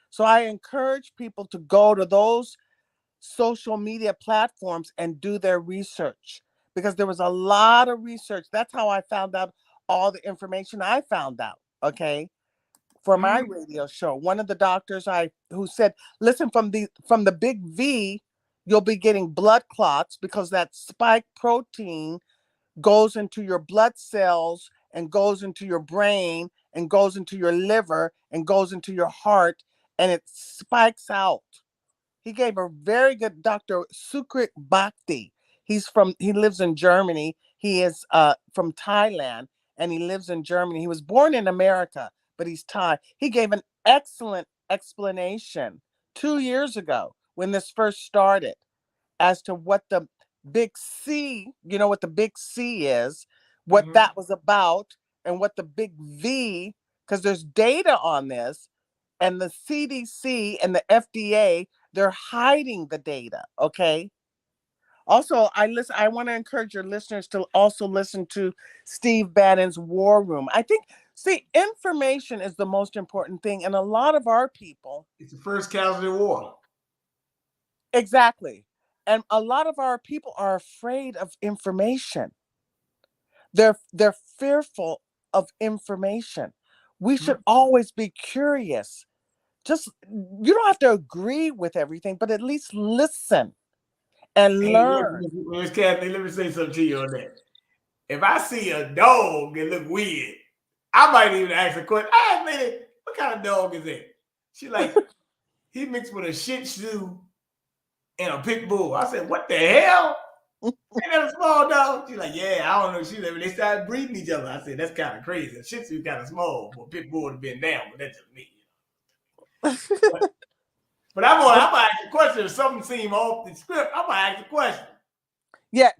So I encourage people to go to those social media platforms and do their research because there was a lot of research. That's how I found out all the information I found out. Okay. For my radio show, one of the doctors who said, listen, from the big V, you'll be getting blood clots because that spike protein goes into your blood cells and goes into your brain and goes into your liver and goes into your heart, and it spikes out. He gave a very good Dr. Sukrit Bhakti. He lives in Germany. He is from Thailand, and he lives in Germany. He was born in America, but he's Thai. He gave an excellent explanation 2 years ago when this first started as to what the big C, what the big C is, what that was about, and what the big V, because there's data on this, and the CDC and the FDA, they're hiding the data, okay? Also, I want to encourage your listeners to also listen to Steve Bannon's War Room. I think, information is the most important thing, and a lot of our people... It's the first casualty of war. Exactly. And a lot of our people are afraid of information. They're fearful of information. We should always be curious. You don't have to agree with everything, but at least listen and learn. Miss Kathleen, let me say something to you on that. If I see a dog that look weird, I might even ask a question. Hey, lady, what kind of dog is that? She like, he mixed with a Shih Tzu and a pit bull. I said, what the hell? Ain't that a small dog? She's like, yeah, I don't know. She like, they started breeding each other. I said, that's kind of crazy. A Shih Tzu kind of small, but pit bull would have been down, but that's just me. But I'm gonna ask a question. If something seems off the script, I'm gonna ask a question. Yeah,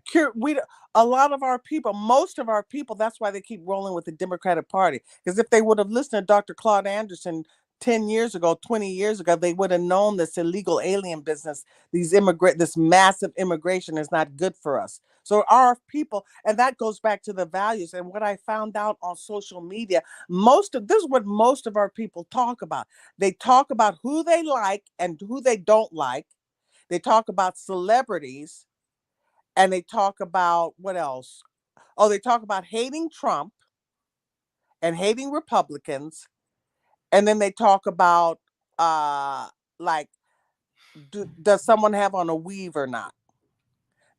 a lot of our people, most of our people, that's why they keep rolling with the Democratic Party. Because if they would have listened to Dr. Claude Anderson 10 years ago, 20 years ago, they would have known this illegal alien business, this massive immigration is not good for us. So our people, and that goes back to the values. And what I found out on social media, this is what most of our people talk about. They talk about who they like and who they don't like. They talk about celebrities. And they talk about what else? Oh, they talk about hating Trump and hating Republicans. And then they talk about does someone have on a weave or not?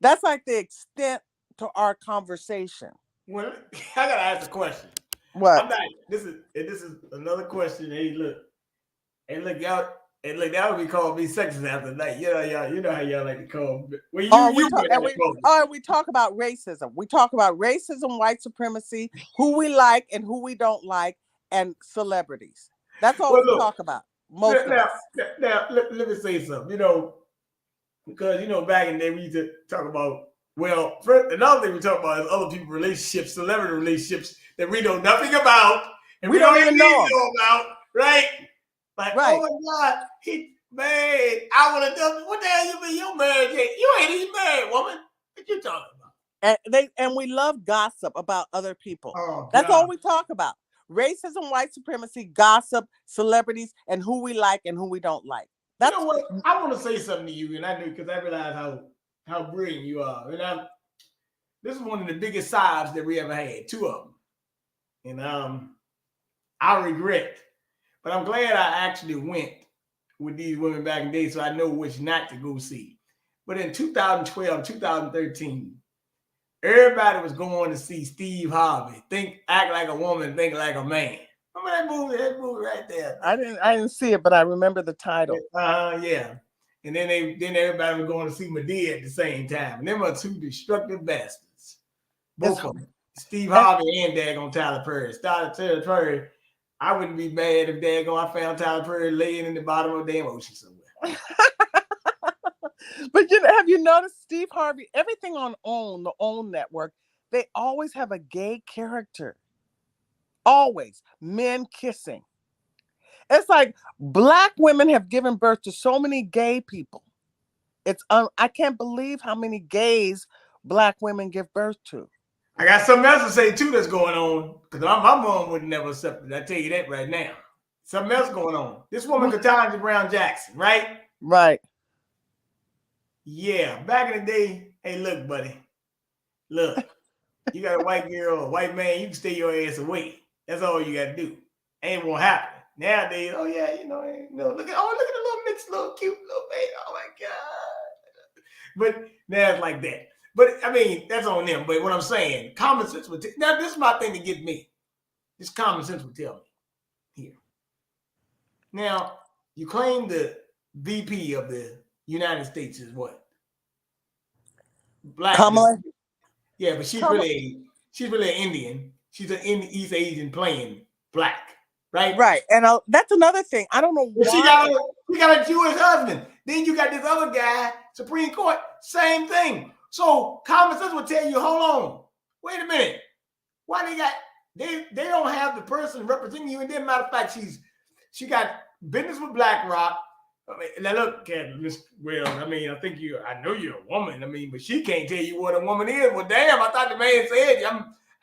That's like the extent to our conversation. Well, I gotta ask a question. What? I'm not. This is another question. Hey, look, y'all. And look, that would be called me sexist after night. You know how y'all like to call me. Well, we talk about racism. We talk about racism, white supremacy, who we like and who we don't like, and celebrities. That's all we talk about. Most of us. Now, let me say something. Because back in the day we used to talk about. Well, another thing we talk about is other people's relationships, celebrity relationships that we know nothing about, and we don't even know about, right? Like, right. Oh my God, I want to tell you, what the hell you mean you married? You ain't even married, woman. What you talking about? And we love gossip about other people. Oh, that's all we talk about. Racism, white supremacy, gossip, celebrities, and who we like and who we don't like. You know what? I want to say something to you, and I do because I realize how brilliant you are. And this is one of the biggest sides that we ever had, 2 of them. And I regret. But I'm glad I actually went with these women back in the day so I know which not to go see. But in 2012, 2013, everybody was going to see Steve Harvey. Act like a woman, think like a man. Remember that movie right there? I didn't see it, but I remember the title. Yeah. And then everybody was going to see Madea at the same time. And them are 2 destructive bastards. Both of them. Steve Harvey and daggone Tyler Perry. Tyler Perry. I wouldn't be mad if daggone I found Tyler Perry laying in the bottom of a damn ocean somewhere. But have you noticed Steve Harvey? Everything on the OWN network, they always have a gay character. Always men kissing. It's like Black women have given birth to so many gay people. I can't believe how many gays Black women give birth to. I got something else to say too that's going on because my mom would never accept it. I tell you that right now. Something else going on. This woman, Katanja Brown Jackson, right? Right. Yeah. Back in the day, hey, look, buddy. Look, you got a white girl or a white man, you can stay your ass away. That's all you got to do. Ain't gonna happen. Nowadays, oh yeah, look at the little mixed, little cute little baby. Oh my God. But now it's like that. But I mean, that's on them. But what I'm saying, common sense would now this is my thing to get me. This common sense would tell me here. Now, you claim the VP of the United States is what? Black. Kamala? Yeah, but she's really an Indian. She's an East Asian playing Black. Right? Right. And that's another thing. I don't know why. She got a Jewish husband. Then you got this other guy, Supreme Court, same thing. So common sense would tell you, hold on, wait a minute. Why they don't have the person representing you? And then matter of fact, she got business with BlackRock. I mean, now look, Kathleen, I know you're a woman. I mean, but she can't tell you what a woman is. Well, damn, I thought the man said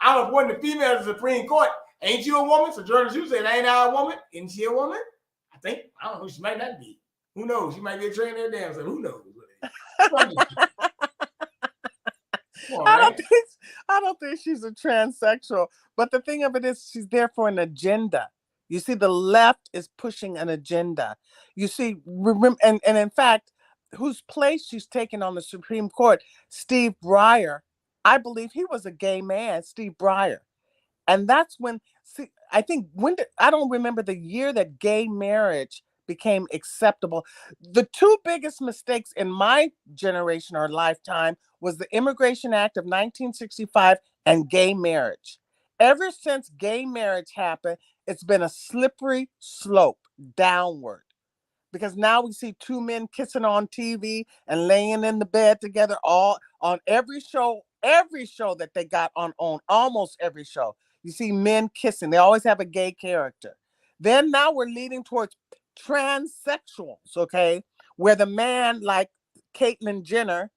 I'm appointing the female to the Supreme Court. Ain't you a woman? So journalists, you said, ain't I a woman? Isn't she a woman? I don't know. She might not be. Who knows? She might be a trained there damn. So who knows? I don't think she's a transsexual. But the thing of it is, she's there for an agenda. You see, the left is pushing an agenda. You see, and in fact, whose place she's taken on the Supreme Court, Steve Breyer. I believe he was a gay man, Steve Breyer. And that's when, I don't remember the year that gay marriage became acceptable. The two biggest mistakes in my generation or lifetime was the Immigration Act of 1965 and gay marriage. Ever since gay marriage happened, it's been a slippery slope downward. Because now we see two men kissing on TV and laying in the bed together, all on every show that they got on almost every show. You see men kissing. They always have a gay character. Then now we're leading towards transsexuals, okay? Where the man, like Caitlyn Jenner,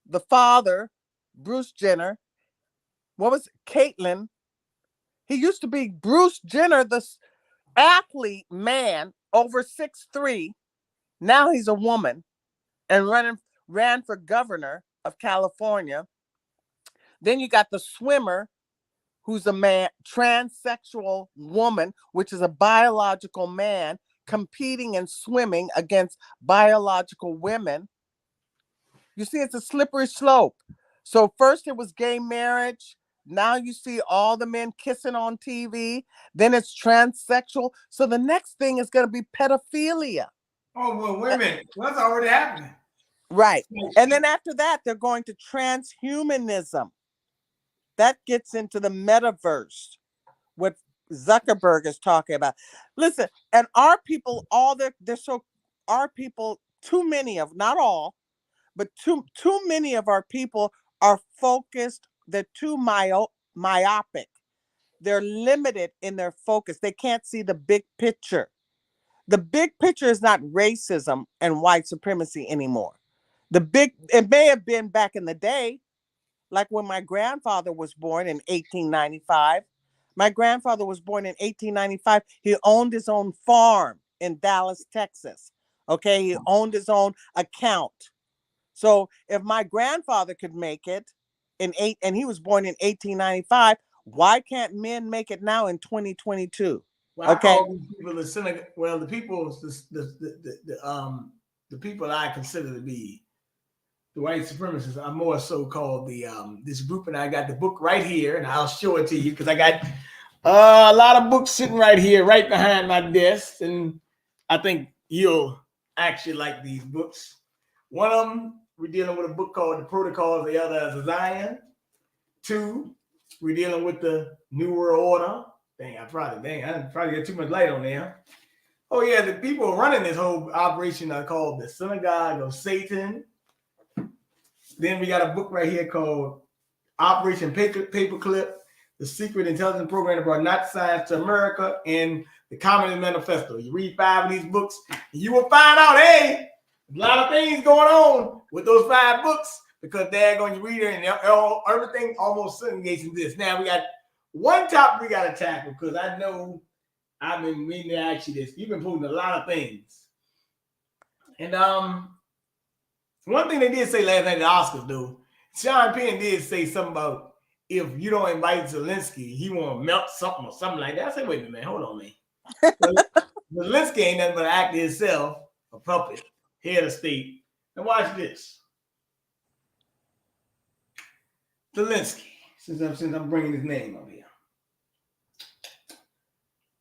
the father, Bruce Jenner, what was it? Caitlyn? He used to be Bruce Jenner, the athlete man, over 6'3". Now he's a woman and ran for governor of California. Then you got the swimmer, who's a man, transsexual woman, which is a biological man competing and swimming against biological women. You see, it's a slippery slope. So first it was gay marriage. Now you see all the men kissing on TV. Then it's transsexual. So the next thing is going to be pedophilia. Oh, well, wait a minute. What's already happening? Right. And then after that, they're going to transhumanism. That gets into the metaverse, what Zuckerberg is talking about. Listen, and our people, our people, too many of, not all, but too many of our people are focused. They're too myopic. They're limited in their focus. They can't see the big picture. The big picture is not racism and white supremacy anymore. It may have been back in the day, like when my grandfather was born in 1895. My grandfather was born in 1895. He owned his own farm in Dallas, Texas. Okay, he owned his own account. So if my grandfather could make it and he was born in 1895, why can't men make it now in 2022? Well, okay. I call these people the cynical. Well, the people, the people I consider to be the white supremacists are more so called this group, and I got the book right here, and I'll show it to you because I got a lot of books sitting right here, right behind my desk, and I think you'll actually like these books. One of them, we're dealing with a book called The Protocols of the Elder of Zion. 2, We're dealing with the New World Order. I probably got too much light on there. Oh yeah, the people running this whole operation are called the Synagogue of Satan. Then we got a book right here called Operation Paperclip, the secret intelligence program that brought Nazi science to America, and the Communist Manifesto. You read 5 of these books, and you will find out, hey, a lot of things going on with those 5 books because they're going to read it, and everything almost syndicates in this. Now we got one topic we got to tackle because I know I've been meaning to ask you this. You've been putting a lot of things, and one thing they did say last night at the Oscars, though, Sean Penn did say something about if you don't invite Zelensky, he won't melt something or something like that. I said, wait a minute, man, hold on, man. Zelensky ain't nothing but an actor himself, a puppet, head of state. And watch this. Zelensky, since I'm bringing his name up here.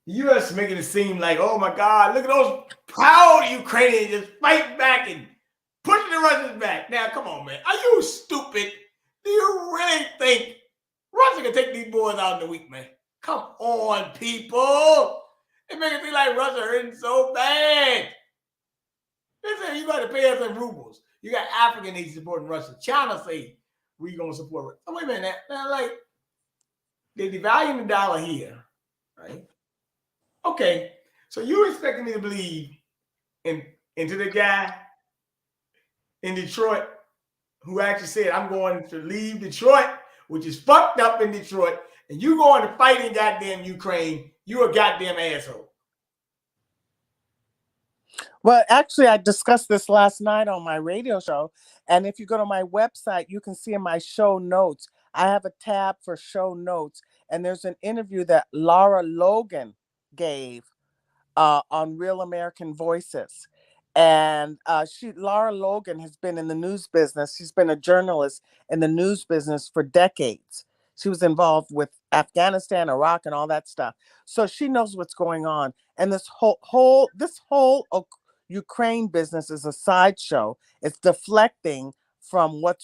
The U.S. is making it seem like, oh my God, look at those proud Ukrainians just fighting back and pushing the Russians back. Now, come on, man. Are you stupid? Do you really think Russia can take these boys out in a week, man? Come on, people. They make it seem like Russia hurting so bad. They say you got to pay us in rubles. You got African nations supporting Russia. China say we going to support Russia. Oh, wait a minute. Now, like, they're devaluing the dollar here, right? Okay. So you expecting me to believe into the guy in Detroit who actually said, I'm going to leave Detroit, which is fucked up in Detroit, and you going to fight in goddamn Ukraine, you're a goddamn asshole. Well, actually, I discussed this last night on my radio show. And if you go to my website, you can see in my show notes, I have a tab for show notes. And there's an interview that Lara Logan gave on Real American Voices. And Lara Logan has been in the news business. She's been a journalist in the news business for decades. She was involved with Afghanistan, Iraq, and all that stuff. So she knows what's going on. And this whole Ukraine business is a sideshow. It's deflecting from what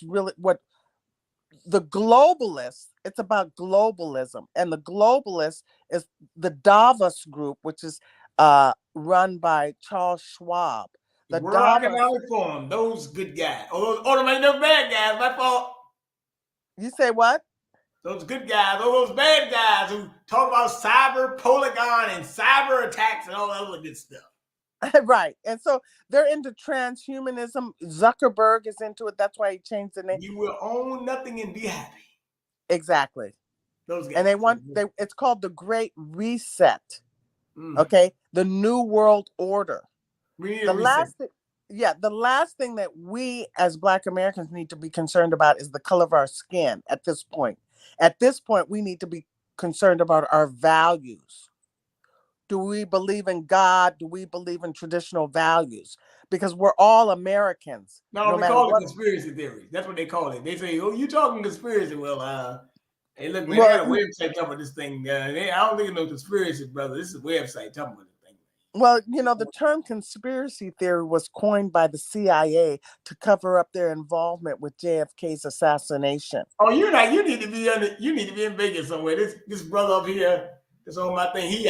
the globalists, it's about globalism. And the globalists is the Davos group, which is run by Charles Schwab. The World Economic Forum, those good guys. Oh, those bad guys, my fault. You say what? Those good guys, those bad guys who talk about cyber polygon and cyber attacks and all that other good stuff. Right. And so they're into transhumanism. Zuckerberg is into it. That's why he changed the name. You will own nothing and be happy. Exactly. Those guys. And it's called the Great Reset. Okay. The New World Order. The last thing that we as Black Americans need to be concerned about is the color of our skin at this point. At this point, we need to be concerned about our values. Do we believe in God? Do we believe in traditional values? Because we're all Americans. No, they call it conspiracy theories. That's what they call it. They say, "Oh, you talking conspiracy?" Well, hey, look, man, they got a website talking about this thing. I don't think it's no conspiracy, brother. This is a website talking about this thing. Well, the term conspiracy theory was coined by the CIA to cover up their involvement with JFK's assassination. Oh, you need to be in Vegas somewhere. This brother up here, that's on my thing. He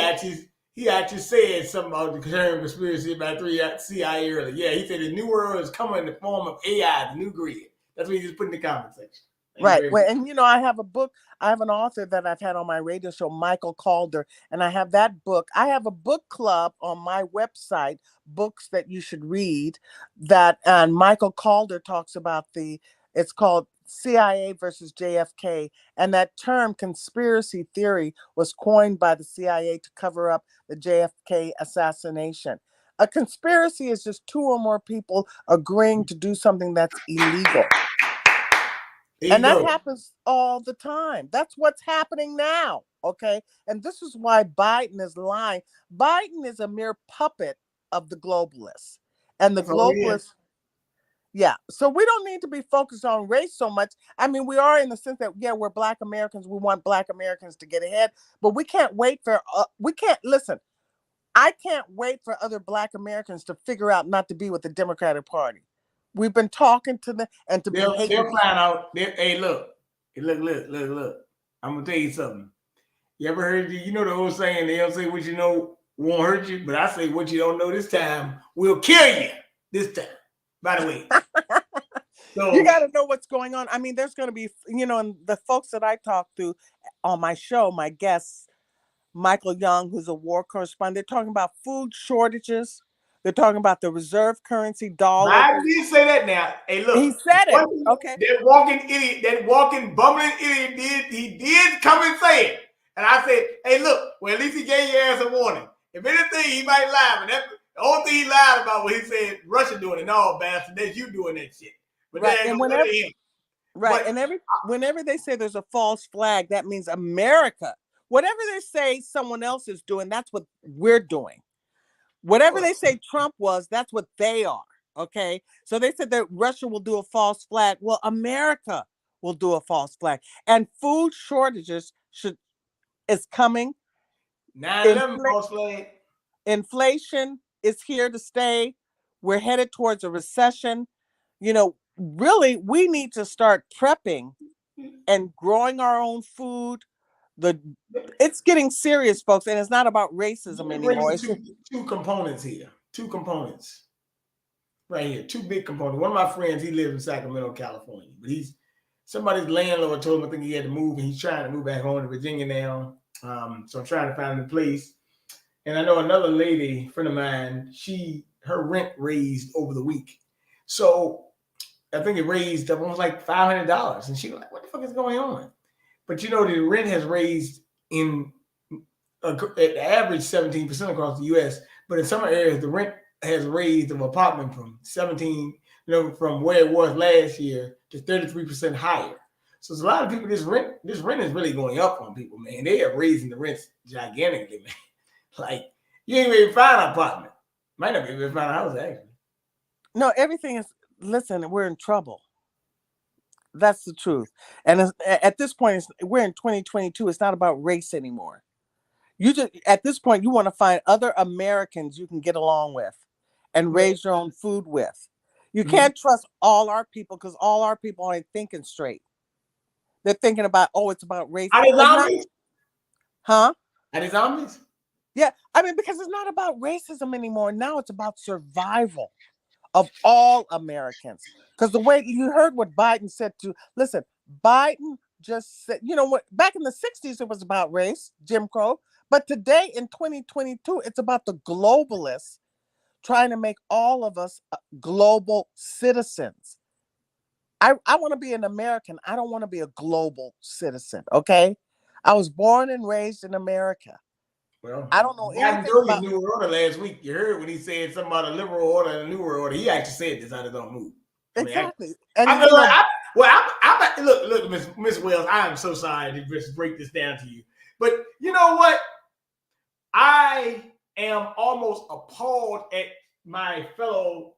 actually said something about the term conspiracy about CIA earlier. Yeah, he said the new world is coming in the form of AI, the new grid. That's what he just put in the comment section. Right. Well, and I have a book. I have an author that I've had on my radio show, Michael Calder, and I have that book. I have a book club on my website, books that you should read. And Michael Calder talks about it's called CIA versus JFK, and that term conspiracy theory was coined by the CIA to cover up the JFK assassination. A conspiracy is just 2 or more people agreeing to do something that's illegal. And that happens all the time. That's what's happening now. Okay. And this is why Biden is lying. Biden is a mere puppet of the globalists. And the globalists. Yeah. So we don't need to be focused on race so much. I mean, we are in the sense that, we're Black Americans. We want Black Americans to get ahead. But we can't wait listen. I can't wait for other Black Americans to figure out not to be with the Democratic Party. We've been talking to them and to they'll find out. Hey, look. I'm gonna tell you something. You ever heard you know the old saying, they don't say what you know won't hurt you, but I say what you don't know this time will kill you this time. By the way. You got So to know what's going on. I mean, there's going to be, and the folks that I talk to on my show, my guests, Michael Young, who's a war correspondent, they're talking about food shortages. They're talking about the reserve currency dollar. Biden did say that now. Hey, He look, said it. one thing Okay. that walking idiot, that walking bumbling idiot did come and say it. And I said, hey, look, well, at least he gave your ass a warning. If anything, he might lie, but the only thing he lied about was he said Russia doing it. No, bastard, that's you doing that shit. But Right. that ain't And gonna let him. right. But And whenever they say there's a false flag, that means America. Whatever they say someone else is doing, that's what we're doing. Whatever they say Trump was, that's what they are. Okay. So they said that Russia will do a false flag. Well, America will do a false flag. And food shortages is coming. 9/11 false flag. Inflation is here to stay. We're headed towards a recession. Really, we need to start prepping and growing our own food. It's getting serious, folks, and it's not about racism anymore. It's two components here. Two components. Right here. Two big components. One of my friends, he lives in Sacramento, California. But somebody's landlord told him I think he had to move, and he's trying to move back home to Virginia now. So I'm trying to find a place. And I know another lady, friend of mine, her rent raised over the week. So I think it raised almost like $500. And she was like, what the fuck is going on? But the rent has raised in at average 17% across the U.S. But in some areas, the rent has raised of apartment from 17, from where it was last year to 33% higher. So there's a lot of people. This rent is really going up on people, man. They are raising the rents gigantically, man. Like you ain't even find an apartment. Might not be able to find a house actually. No, everything is. Listen, we're in trouble. That's the truth. And at this point, we're in 2022. It's not about race anymore. At this point, you want to find other Americans you can get along with and raise your own food with. You can't trust all our people because all our people ain't thinking straight. They're thinking about, it's about race. Are they zombies? Huh? Are they zombies? Yeah. I mean, because it's not about racism anymore. Now it's about survival of all Americans. Because the way you heard what Biden said listen, Biden just said, what, back in the 60s, it was about race, Jim Crow. But today in 2022, it's about the globalists trying to make all of us global citizens. I want to be an American. I don't want to be a global citizen. Okay. I was born and raised in America. Well, I don't know anything about New World Order last week. You heard when he said something about a liberal order and a new world order. He actually said this how they don't move. Exactly. Look, Miss Wells. I am so sorry to just break this down to you, but you know what? I am almost appalled at my fellow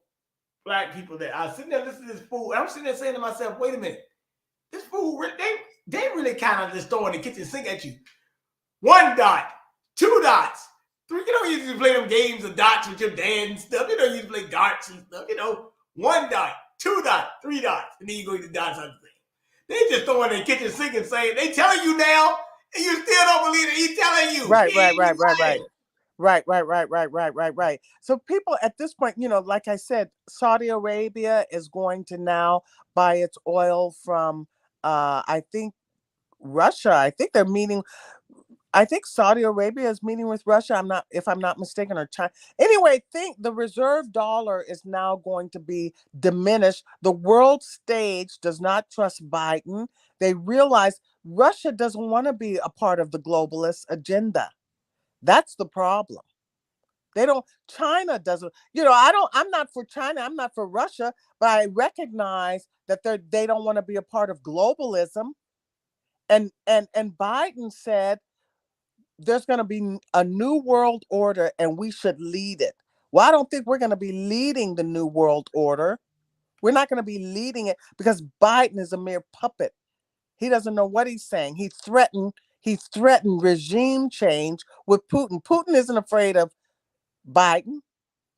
black people that I sitting there listening to this fool. I'm sitting there saying to myself, "Wait a minute, this fool they really kind of just throwing the kitchen sink at you. 1 dot, 2 dots, 3. You don't usually play them games of dots with your dad and stuff. You don't usually play darts and stuff. 1 dot, 2 dot, 3 dots, and then you go to the dots on the thing. They just throwing the kitchen sink and saying they telling you now, and you still don't believe it. He's telling you. Right. So people at this point, like I said, Saudi Arabia is going to now buy its oil from, I think, Russia. I think Saudi Arabia is meeting with Russia. If I'm not mistaken, or China. Anyway, the reserve dollar is now going to be diminished. The world stage does not trust Biden. They realize Russia doesn't want to be a part of the globalist agenda. That's the problem. China doesn't, I'm not for China. I'm not for Russia, but I recognize that they don't want to be a part of globalism. And Biden said, there's going to be a new world order and we should lead it. Well, I don't think we're going to be leading the new world order. We're not going to be leading it because Biden is a mere puppet. He doesn't know what he's saying. He threatened regime change with Putin. Putin isn't afraid of Biden.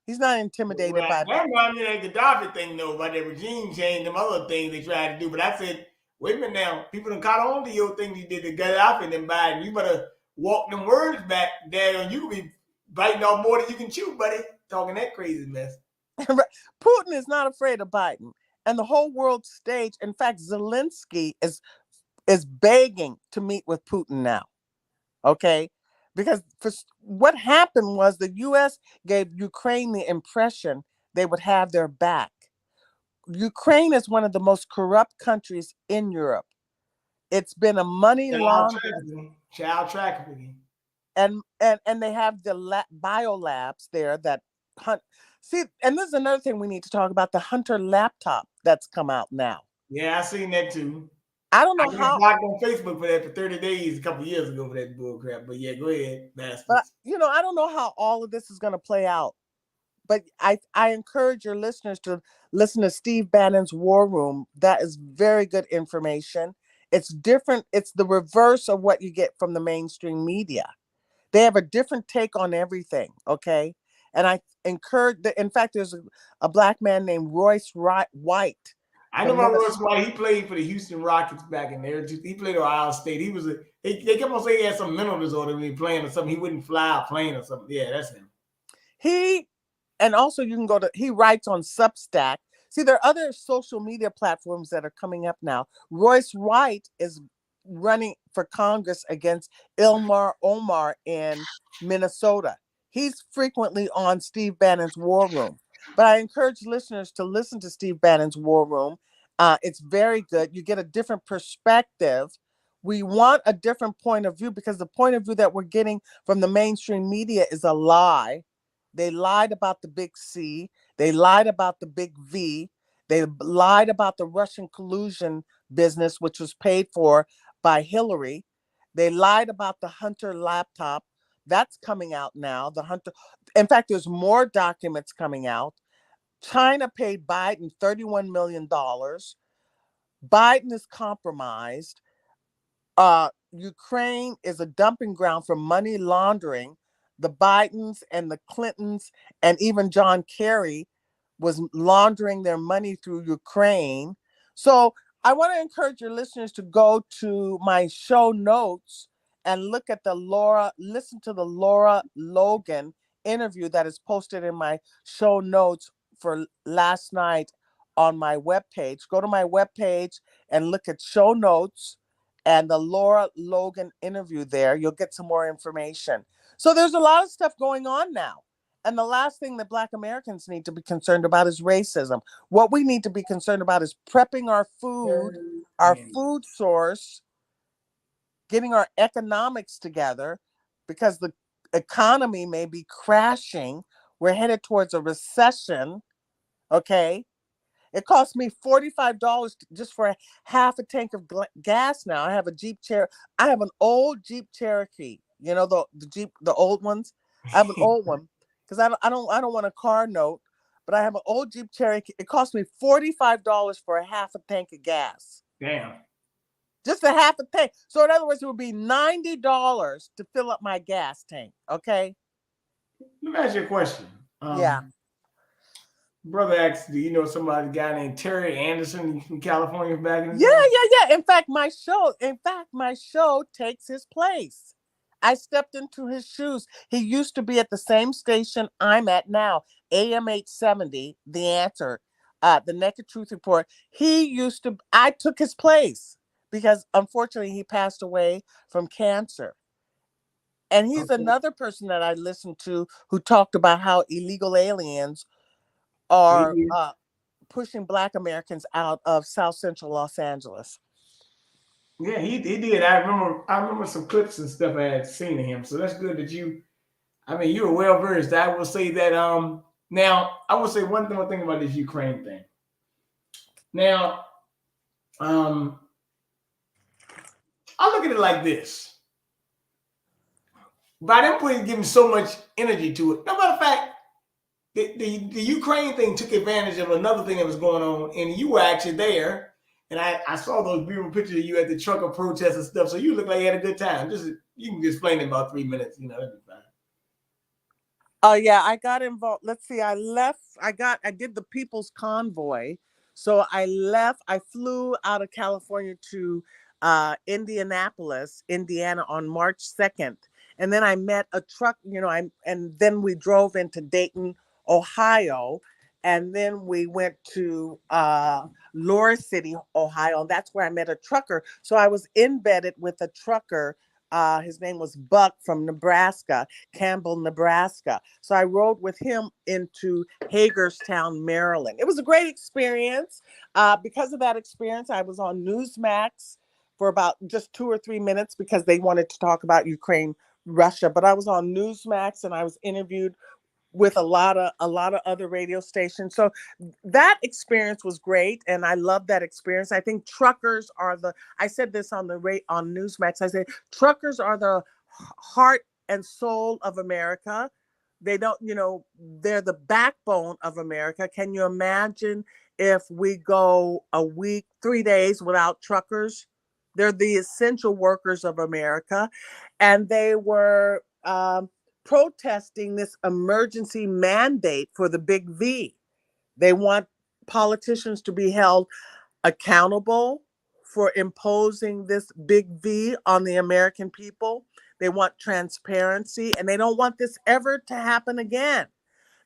He's not intimidated by Biden. That reminds me of the Gaddafi thing, though, about the regime change, them other things they tried to do. But I said, wait a minute now, people done caught on to your thing you did to Gaddafi and then Biden. You better walk them words back there, and you can be biting off more than you can chew, buddy. Talking that crazy mess. Putin is not afraid of Biden, and the whole world stage. In fact, Zelensky is begging to meet with Putin now. Okay, because what happened was the U.S. gave Ukraine the impression they would have their back. Ukraine is one of the most corrupt countries in Europe. It's been a money laundering. Child trafficking. And they have the bio labs there that hunt. See, and this is another thing we need to talk about: the Hunter laptop that's come out now. Yeah, I seen that too. I don't know I how. got blocked on Facebook for that for 30 days a couple of years ago for that bull crap. But yeah, go ahead, bastards. But I don't know how all of this is going to play out. But I encourage your listeners to listen to Steve Bannon's War Room. That is very good information. It's different. It's the reverse of what you get from the mainstream media. They have a different take on everything. Okay. And I encourage in fact, there's a black man named Royce White. I know about Royce White. He played for the Houston Rockets back in there. He played at Ohio State. He was they kept on saying he had some mental disorder when he playing or something. He wouldn't fly out plane or something. Yeah, that's him. And also you can he writes on Substack. See, there are other social media platforms that are coming up now. Royce White is running for Congress against Ilmar Omar in Minnesota. He's frequently on Steve Bannon's War Room. But I encourage listeners to listen to Steve Bannon's War Room. It's very good. You get a different perspective. We want a different point of view because the point of view that we're getting from the mainstream media is a lie. They lied about the big C. They lied about the big V. They lied about the Russian collusion business, which was paid for by Hillary. They lied about the Hunter laptop. That's coming out now. The Hunter. In fact, there's more documents coming out. China paid Biden $31 million. Biden is compromised. Ukraine is a dumping ground for money laundering. The Bidens and the Clintons and even John Kerry was laundering their money through Ukraine. So I want to encourage your listeners to go to my show notes and listen to the Laura Logan interview that is posted in my show notes for last night on my webpage. Go to my webpage and look at show notes and the Laura Logan interview there. You'll get some more information. So there's a lot of stuff going on now. And the last thing that Black Americans need to be concerned about is racism. What we need to be concerned about is prepping our food source, getting our economics together, because the economy may be crashing. We're headed towards a recession. Okay. It cost me $45 just for half a tank of gas now. I have a Jeep Cherokee. I have an old Jeep Cherokee. You know, the Jeep, the old ones. I have an old one because I don't want a car note, but I have an old Jeep Cherokee. It cost me $45 for a half a tank of gas. Damn. Just a half a tank. So in other words, it would be $90 to fill up my gas tank. Okay. Let me ask you a question. Yeah. Brother asked, do you know somebody, a guy named Terry Anderson from California back in the day? Yeah. In fact, my show takes his place. I stepped into his shoes. He used to be at the same station I'm at now, AM 870, The Answer, the Naked Truth Report. I took his place because unfortunately he passed away from cancer. And he's another person that I listened to who talked about how illegal aliens are pushing Black Americans out of South Central Los Angeles. Yeah, he did. I remember some clips and stuff I had seen of him. So that's good that you were well versed. I will say that now I will say one more thing about this Ukraine thing. Now, I look at it like this. By them giving so much energy to it, no matter of fact, the Ukraine thing took advantage of another thing that was going on, and you were actually there. And I saw those beautiful pictures of you at the trucker protest and stuff. So you look like you had a good time. You can explain in about 3 minutes. That'd be fine. Oh yeah, I got involved. Let's see. I did the People's Convoy, So I flew out of California to Indianapolis, Indiana on March 2nd. And then I met a truck, and then we drove into Dayton, Ohio. And then we went to Laura City, Ohio. And that's where I met a trucker. So I was embedded with a trucker. His name was Buck from Nebraska, Campbell, Nebraska. So I rode with him into Hagerstown, Maryland. It was a great experience. Because of that experience, I was on Newsmax for about just 2 or 3 minutes because they wanted to talk about Ukraine, Russia. But I was on Newsmax and I was interviewed with a lot of other radio stations. So that experience was great, and I love that experience. I think truckers are I said this on on Newsmax. I said truckers are the heart and soul of America. They don't, they're the backbone of America. Can you imagine if we go a week, 3 days without truckers? They're the essential workers of America, and they were protesting this emergency mandate for the big V. They want politicians to be held accountable for imposing this big V on the American people. They want transparency, and they don't want this ever to happen again.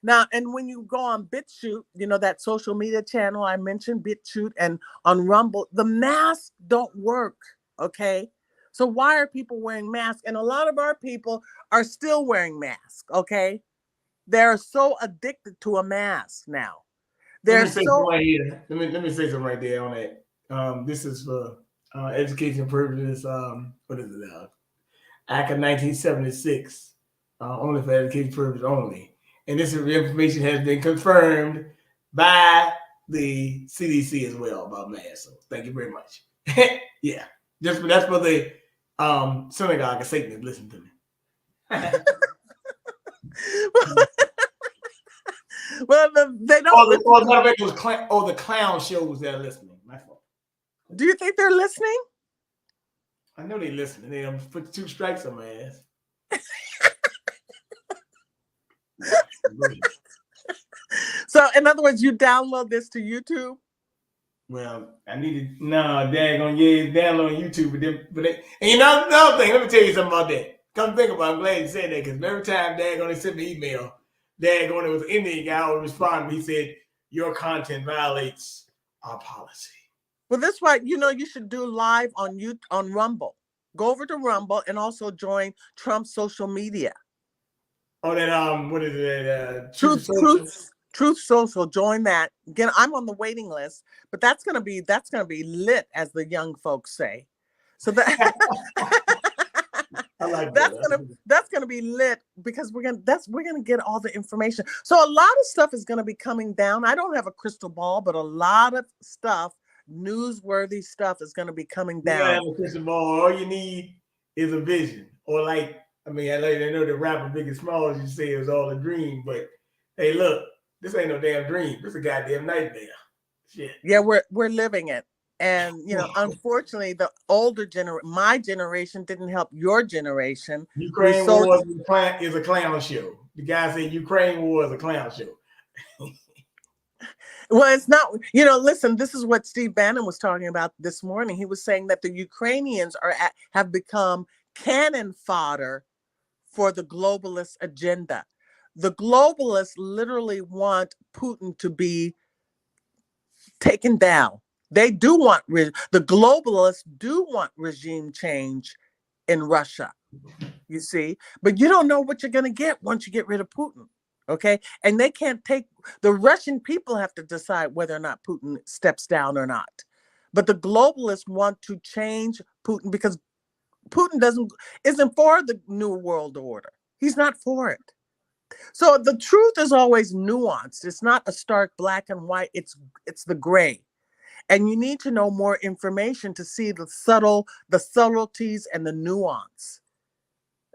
Now, and when you go on BitChute, that social media channel I mentioned, BitChute, and on Rumble, the masks don't work, okay? So why are people wearing masks? And a lot of our people are still wearing masks, okay? They're so addicted to a mask now. Let me say something right here. Let me say something right there on that. This is for education purposes. What is it now? Act of 1976. Only for education purposes only. And this information has been confirmed by the CDC as well about masks. So thank you very much. Yeah. That's for the synagogue of Satan listen to me. Well, they don't. The clown shows that are listening. My fault. Do you think they're listening? I know they're listening. They put 2 strikes on my ass. So, in other words, you download this to YouTube? Well, I need to. No, daggone, yeah, download YouTube. And another thing, let me tell you something about that. Come think about it. I'm glad you said that because every time daggone they sent me email, daggone it was an Indian guy who responded. He said, your content violates our policy. Well, that's why, you should do live on Rumble. Go over to Rumble and also join Trump's social media. Oh, that what is it? Truth Social. Join that. Again, I'm on the waiting list, but that's gonna be lit, as the young folks say. So that I like that's gonna be lit because we're gonna get all the information. So a lot of stuff is gonna be coming down. I don't have a crystal ball, but a lot of stuff, newsworthy stuff, is gonna be coming down. You don't have a crystal ball. All you need is a vision, or I know the rapper Big Small, as you say, it was all a dream, but hey, look, this ain't no damn dream. This is a goddamn nightmare. Shit. Yeah, we're living it. And, unfortunately, the older my generation didn't help your generation. Ukraine war is a clown show. The guy said Ukraine war is a clown show. Well, it's not, listen, this is what Steve Bannon was talking about this morning. He was saying that the Ukrainians have become cannon fodder for the globalist agenda. The globalists literally want Putin to be taken down. They do want, the globalists do want regime change in Russia, you see, but you don't know what you're going to get once you get rid of Putin. Okay. And they can't the Russian people have to decide whether or not Putin steps down or not. But the globalists want to change Putin because Putin isn't for the New World Order. He's not for it. So the truth is always nuanced. It's not a stark black and white. It's the gray. And you need to know more information to see the subtleties and the nuance.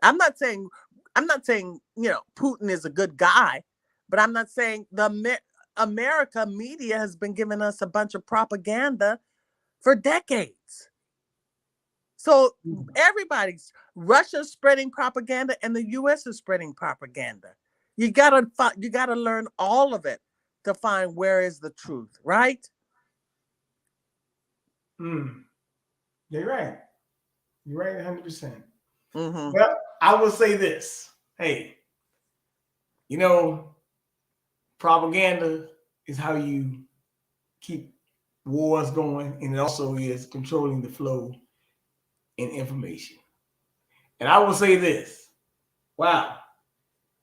I'm not saying, Putin is a good guy, but I'm not saying the America media has been giving us a bunch of propaganda for decades. So Russia's spreading propaganda and the U.S. is spreading propaganda. You gotta learn all of it to find where is the truth, right? Mm. You're right. You're right 100%. Mm-hmm. Well, I will say this. Hey, you know, propaganda is how you keep wars going, and it also is controlling the flow in information. And I will say this. Wow.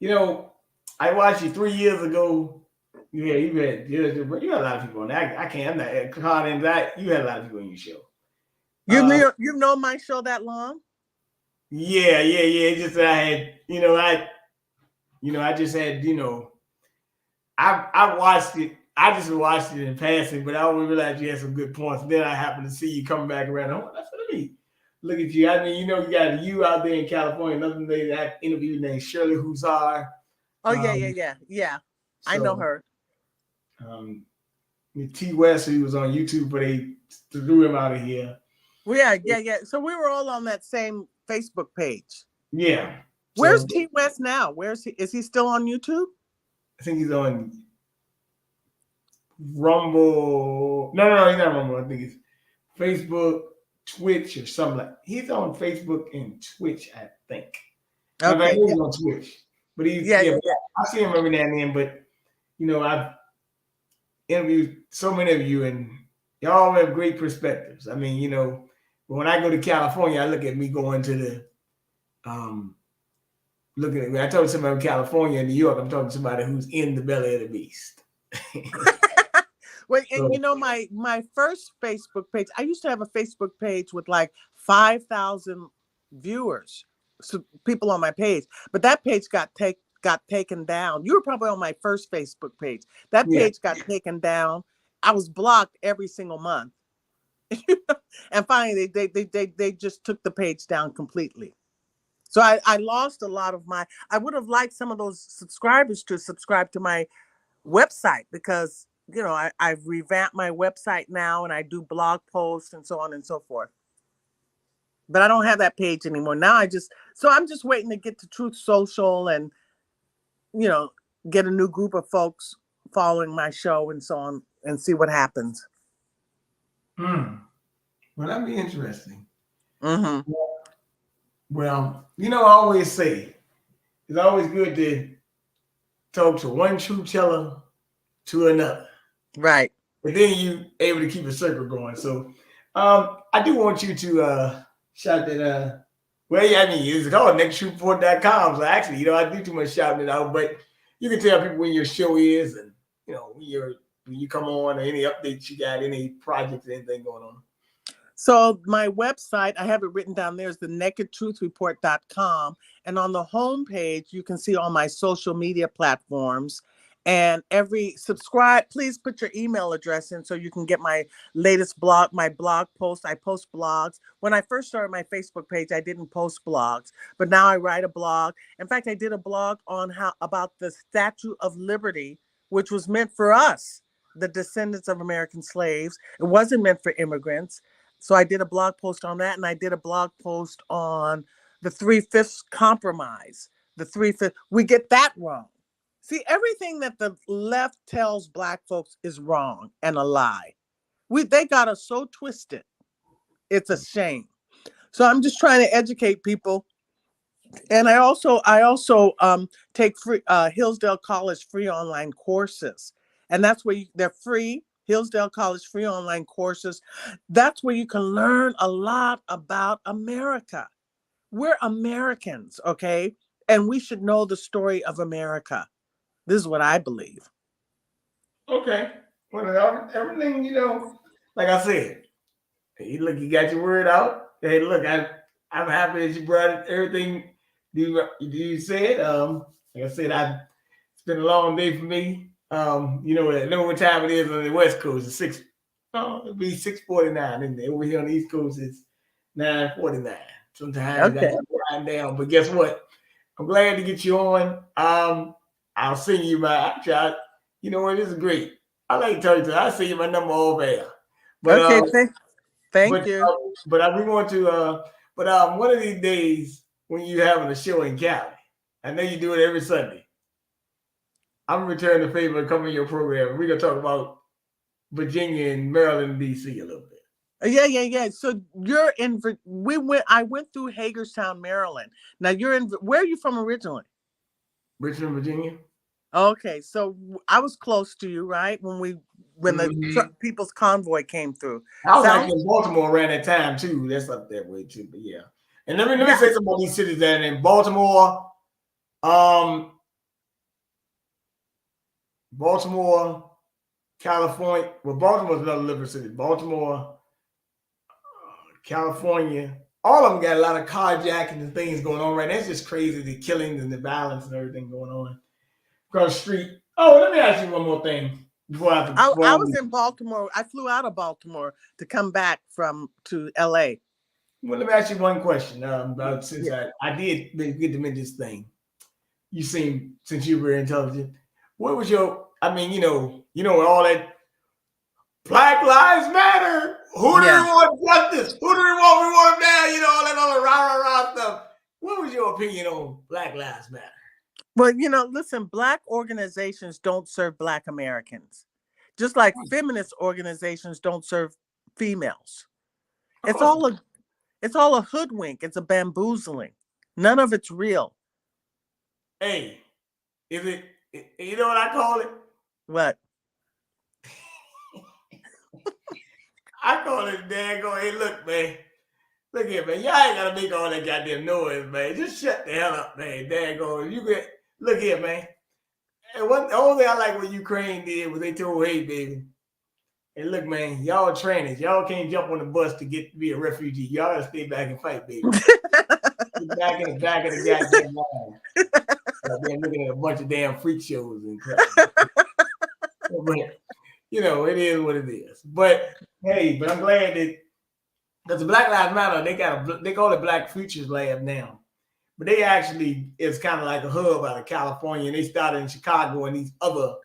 You know, I watched you 3 years ago. You had a lot of people on that. I can't. I'm not caught in that. You had a lot of people on your show. Uh, You've known my show that long? yeah. It's just that I had, I just had, I watched it. I just watched it in passing, but I only realized you had some good points. Then I happened to see you coming back around. Oh, that's what I mean. Look at you. I mean, you got you out there in California. Another lady that I interviewed named Shirley Huzar. Oh Um, yeah. I know so her. um, T West, who was on YouTube, but they threw him out of here. Well, yeah. So we were all on that same Facebook page. Yeah. Where's So T West now? Where's he? Is he still on YouTube? I think he's on Rumble. No, he's not Rumble. I think it's Facebook, Twitch, or something like. He's on Facebook and Twitch, I think. Matter of fact, Okay, he's yeah, on Twitch, but yeah. I see him every now and then. But I've interviewed so many of you, and y'all have great perspectives. I mean, when I go to California, I look at me going to the looking at me. I told somebody in California and New York, I'm talking to somebody who's in the belly of the beast. Well, and So, my first Facebook page, I used to have a Facebook page with like 5,000 viewers, so people on my page, but that page got taken down. You were probably on my first Facebook page. That yeah. page got taken down. I was blocked every single month, and finally they just took the page down completely. So I lost a lot of my. I would have liked some of those subscribers to subscribe to my website because I've revamped my website now and I do blog posts and so on and so forth. But I don't have that page anymore. Now I'm just waiting to get to Truth Social and you know get a new group of folks following my show and so on and see what happens. Well, that'd be interesting. Mm-hmm. Well, I always say it's always good to talk to one truth teller to another. Right. But then you able to keep a circle going. So I do want you to shout that well, yeah, I mean it's called nexttruthport.com. So actually, I do too much shouting it out, but you can tell people when your show is and when you come on or any updates you got, any projects, anything going on. So my website, I have it written down there, is the nakedtruthreport.com. And on the home page, you can see all my social media platforms. And please put your email address in so you can get my latest my blog post. I post blogs. When I first started my Facebook page, I didn't post blogs, but now I write a blog. In fact, I did a blog on about the Statue of Liberty, which was meant for us, the descendants of American slaves. It wasn't meant for immigrants. So I did a blog post on that, and I did a blog post on the 3/5 compromise. The 3/5, we get that wrong. See, everything that the left tells Black folks is wrong and a lie. They got us so twisted. It's a shame. So I'm just trying to educate people. And I also take free Hillsdale College free online courses, and that's where they're free. Hillsdale College free online courses. That's where you can learn a lot about America. We're Americans, okay, and we should know the story of America. This is what I believe. Okay. Well, everything, like I said, hey, look, you got your word out. Hey, look, I'm happy that you brought everything you said. Like I said, it's been a long day for me. I know what time it is on the West Coast. It's it'll be 6:49, and over here on the East Coast, it's 9:49. Sometimes I got Okay. to wind down, but guess what? I'm glad to get you on. I'll send you my shot. You know what? This is great. I like to tell you, I'll send you my number over there. But Okay. Thank you. we want to one of these days when you're having a show in Cali, I know you do it every Sunday. I'm gonna return the favor and come in your program. We're gonna talk about Virginia and Maryland, D.C. a little bit. Yeah. So you're in. I went through Hagerstown, Maryland. Now you're in. Where are you from originally? Richmond, Virginia. Okay, so I was close to you, right? When the Hmm. People's Convoy came through. I was Sounds actually in Baltimore around that time too. That's up that way too. But yeah. And let me yeah. say something about these cities that are in Baltimore. Um, Baltimore, California. Well, Baltimore's another liberal city. Baltimore, California. All of them got a lot of carjacking and things going on right now. It's just crazy, the killings and the violence and everything going on across the street. Oh, let me ask you one more thing before I I was in Baltimore. I flew out of Baltimore to come back to LA. well, let me ask you one question. Since Yeah. I did get to mention this thing, you seem since you were intelligent. What was your? I mean, all that Black Lives Matter. Who do we Yeah. want justice? Who do we want? We want them down. All that other rah rah rah stuff. What was your opinion on Black Lives Matter? Well, listen, Black organizations don't serve Black Americans, just like feminist organizations don't serve females. Of It's course. all a it's all a hoodwink. It's a bamboozling. None of it's real. Hey, is it? You know what I call it? What? I call it daggone. Hey, look, man. Look here, man. Y'all ain't gotta make all that goddamn noise, man. Just shut the hell up, man. Daggone. Look here, man. And the only thing I like what Ukraine did was they told, hey, baby, hey, look, man, y'all trainers, y'all can't jump on the bus to be a refugee. Y'all gotta stay back and fight, baby. Get back in the back of the goddamn line. They're looking at a bunch of damn freak shows and crap. But it is what it is. But hey, I'm glad that because the Black Lives Matter, they call it Black Futures Lab now. But they actually is kind of like a hub out of California, and they started in Chicago and these other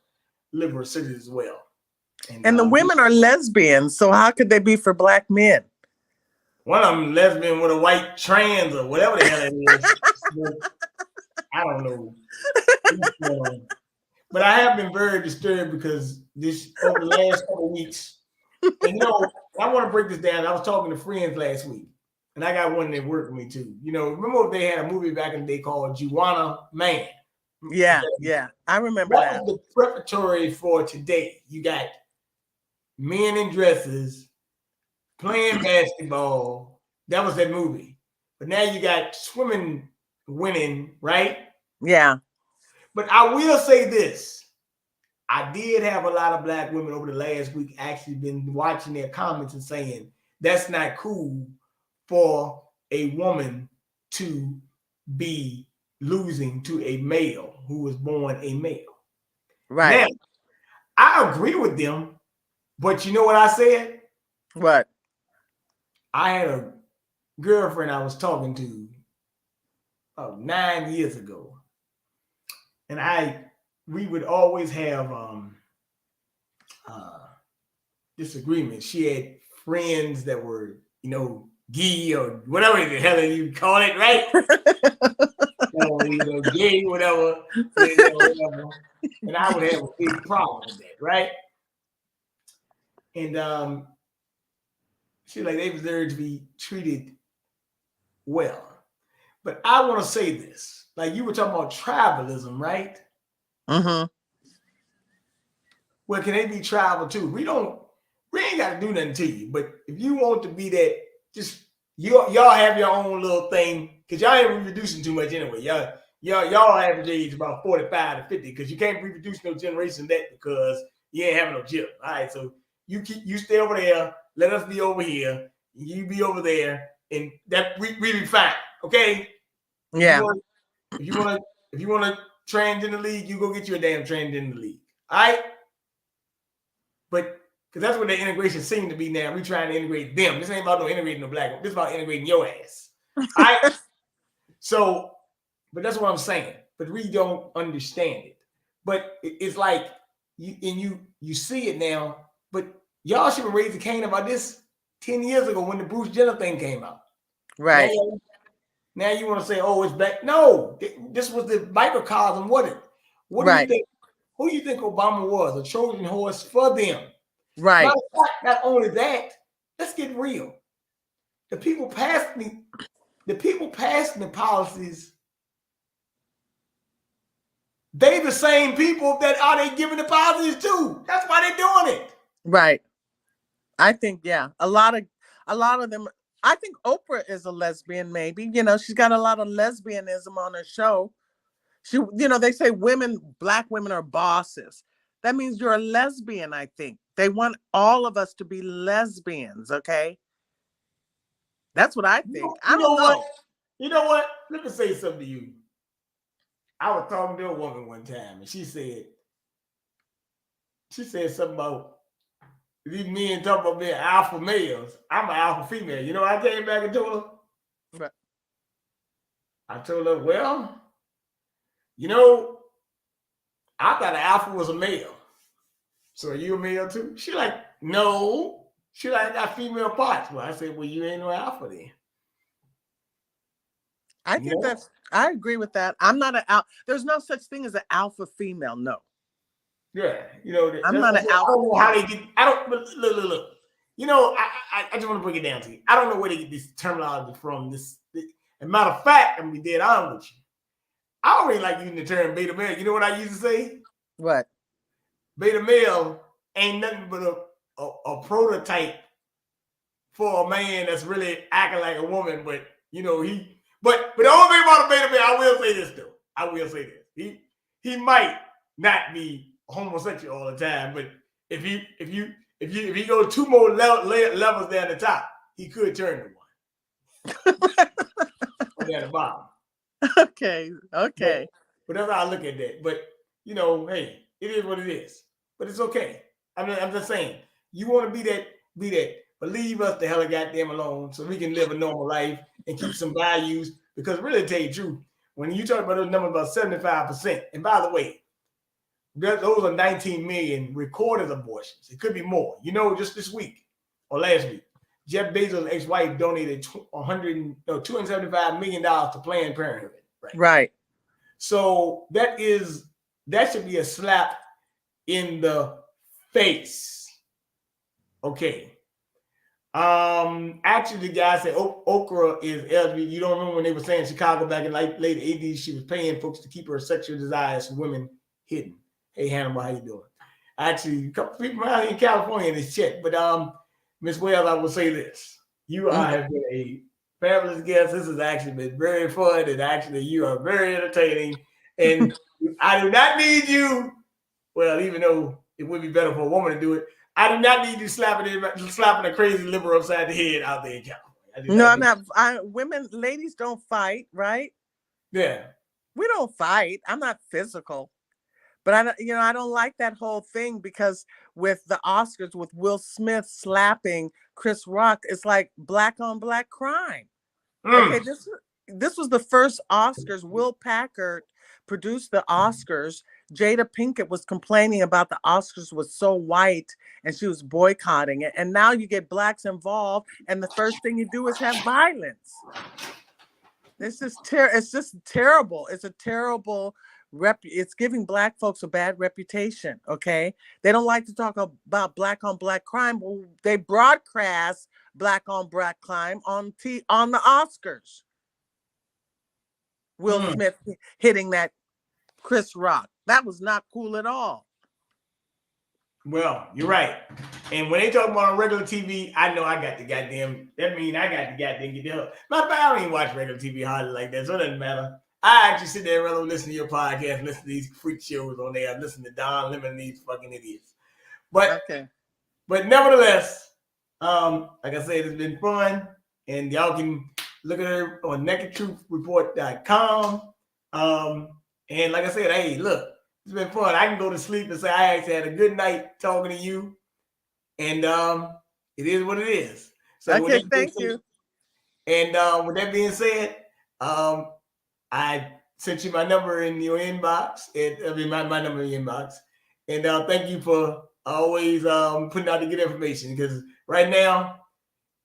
liberal cities as well. And the women are lesbians, so how could they be for Black men? One of them lesbian with a white trans or whatever the hell it is. I don't know. But I have been very disturbed because this over the last couple of weeks, and I want to break this down. I was talking to friends last week, and I got one that worked with me too. Remember they had a movie back in the day called Juwanna Mann? Yeah, I remember that. Was the preparatory for today. You got men in dresses playing basketball. That was that movie. But now you got swimming winning, right? Yeah. But I will say this. I did have a lot of Black women over the last week actually been watching their comments and saying that's not cool for a woman to be losing to a male who was born a male. Right. Now, I agree with them, but you know what I said? What? I had a girlfriend I was talking to 9 years ago, and we would always have disagreements. She had friends that were, gay or whatever the hell you call it, right? Gay, whatever, whatever. And I would have a big problem with that, right? And she like they deserve to be treated well. But I want to say this, like you were talking about tribalism, right? Mm-hmm. Well, can they be tribal too? We ain't got to do nothing to you. But if you want to be that, just y'all have your own little thing because y'all ain't reproducing too much anyway. Y'all average age about 45 to 50 because you can't reproduce no generation that because you ain't having no children. All right, so you stay over there, let us be over here, you be over there, and that we be fine. Okay? Yeah. If you want to trans in the league, you go get you a damn trans in the league. All right? But because that's what the integration seems to be now. We trying to integrate them. This ain't about no integrating the Black. This is about integrating your ass. All right? So, but that's what I'm saying. But we don't understand it. But it's like you see it now. But y'all should have raised the cane about this 10 years ago when the Bruce Jenner thing came out. Right. Now you want to say, oh, it's back. No, this was the microcosm. What do you think? Who do you think Obama was? A Trojan horse for them. Right. Not only that, let's get real. The people passing the policies, they the same people that are they giving the policies to. That's why they're doing it. Right. I think, yeah, a lot of them. I think Oprah is a lesbian, maybe. She's got a lot of lesbianism on her show. They say black women are bosses. That means you're a lesbian, I think. They want all of us to be lesbians, okay? That's what I think. I don't know. You know what? Let me say something to you. I was talking to a woman one time, and she said something about these men talking about being alpha males. I'm an alpha female. You know, I came back and told her. Right. I told her, well, I thought an alpha was a male. So are you a male too? She like, no. She like, I got female parts. Well, I said, well, you ain't no alpha then. I think I agree with that. I'm not there's no such thing as an alpha female. No. Yeah. I'm not an alpha. I don't know how they get, look. I just want to break it down to you. I don't know where they get this terminology from. As a matter of fact, I'm going to be dead on with you. I don't really like using the term beta male. You know what I used to say? What? Beta male ain't nothing but a prototype for a man that's really acting like a woman, but the only thing about a beta male, I will say this though. I will say this. He might not be homosexual all the time, but if he goes two more levels down the top, he could turn to one. Or down the bottom. Okay. But that's how I look at that. But hey, it is what it is. But it's okay. I'm just saying, you want to be that. But leave us the hell of goddamn alone so we can live a normal life and keep some values. Because really, to tell you the truth, when you talk about those numbers, about 75%, and by the way, those are 19 million recorded abortions. It could be more. Just this week or last week, Jeff Bezos' ex-wife donated $275 million to Planned Parenthood. Right. So that should be a slap in the face. Okay. Actually, the guy said Okra is LGBT. You don't remember when they were saying in Chicago back in late 80s, she was paying folks to keep her sexual desires for women hidden. Hey, Hannibal, how you doing? Actually, a couple people around here in California in this chat. But Ms. Wells, I will say this. You have been a fabulous guest. This has actually been very fun, and actually you are very entertaining. And I do not need you. Well, even though it would be better for a woman to do it, I do not need you slapping a crazy liberal upside the head out there in California. No, I'm not. Ladies don't fight, right? Yeah. We don't fight. I'm not physical. But I don't like that whole thing because with the Oscars, with Will Smith slapping Chris Rock, it's like black on black crime. Okay, this was the first Oscars. Will Packard produced the Oscars. Jada Pinkett was complaining about the Oscars was so white and she was boycotting it. And now you get blacks involved, and the first thing you do is have violence. It's just terrible. It's a terrible it's giving black folks a bad reputation. Okay, they don't like to talk about black on black crime. Well, they broadcast black on black crime on the Oscars. Will Smith hitting that Chris Rock. That was not cool at all. Well, you're right. And when they talk about on regular TV, I know I got the goddamn. That means I got the goddamn get the hell. Matter of fact, I don't even watch regular TV hardly like that, so it doesn't matter. I actually sit there and rather listen to your podcast, listen to these freak shows on there, listen to Don Lemon and these fucking idiots. But nevertheless, like I said, it's been fun, and y'all can look at her on nakedtruthreport.com. And like I said, hey, look, it's been fun. I can go to sleep and say I actually had a good night talking to you, and it is what it is. So okay, thank you. And with that being said, I sent you my number in your inbox, my number in your inbox, and thank you for always putting out the good information, because right now,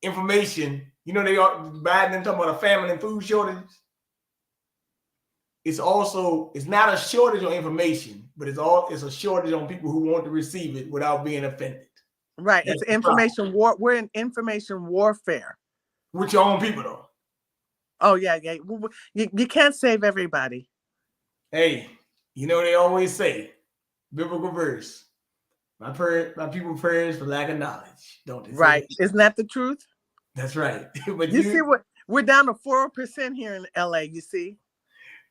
information, they are Biden and talking about a famine and food shortage. It's not a shortage on information, but it's a shortage on people who want to receive it without being offended. Right. That's It's the problem. information war. We're in information warfare. With your own people, though. Oh, yeah. You can't save everybody. Hey, you know they always say, biblical verse, my people perish for lack of knowledge. Don't they say Right. that? Isn't that the truth? That's right. But You see what we're down to 4% here in LA, you see?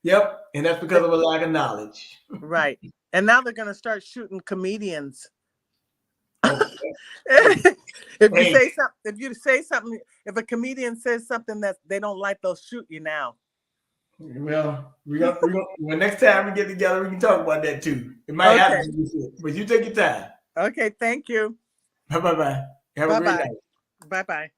Yep, and that's because of a lack of knowledge. Right. And now they're gonna start shooting comedians. Oh, If you hey, say something, if a comedian says something that they don't like, they'll shoot you now. well, well, next time we get together, we can talk about that too. It might Okay. happen, but you take your time. Okay, thank you. Bye. Have a great Bye-bye. night. Bye-bye.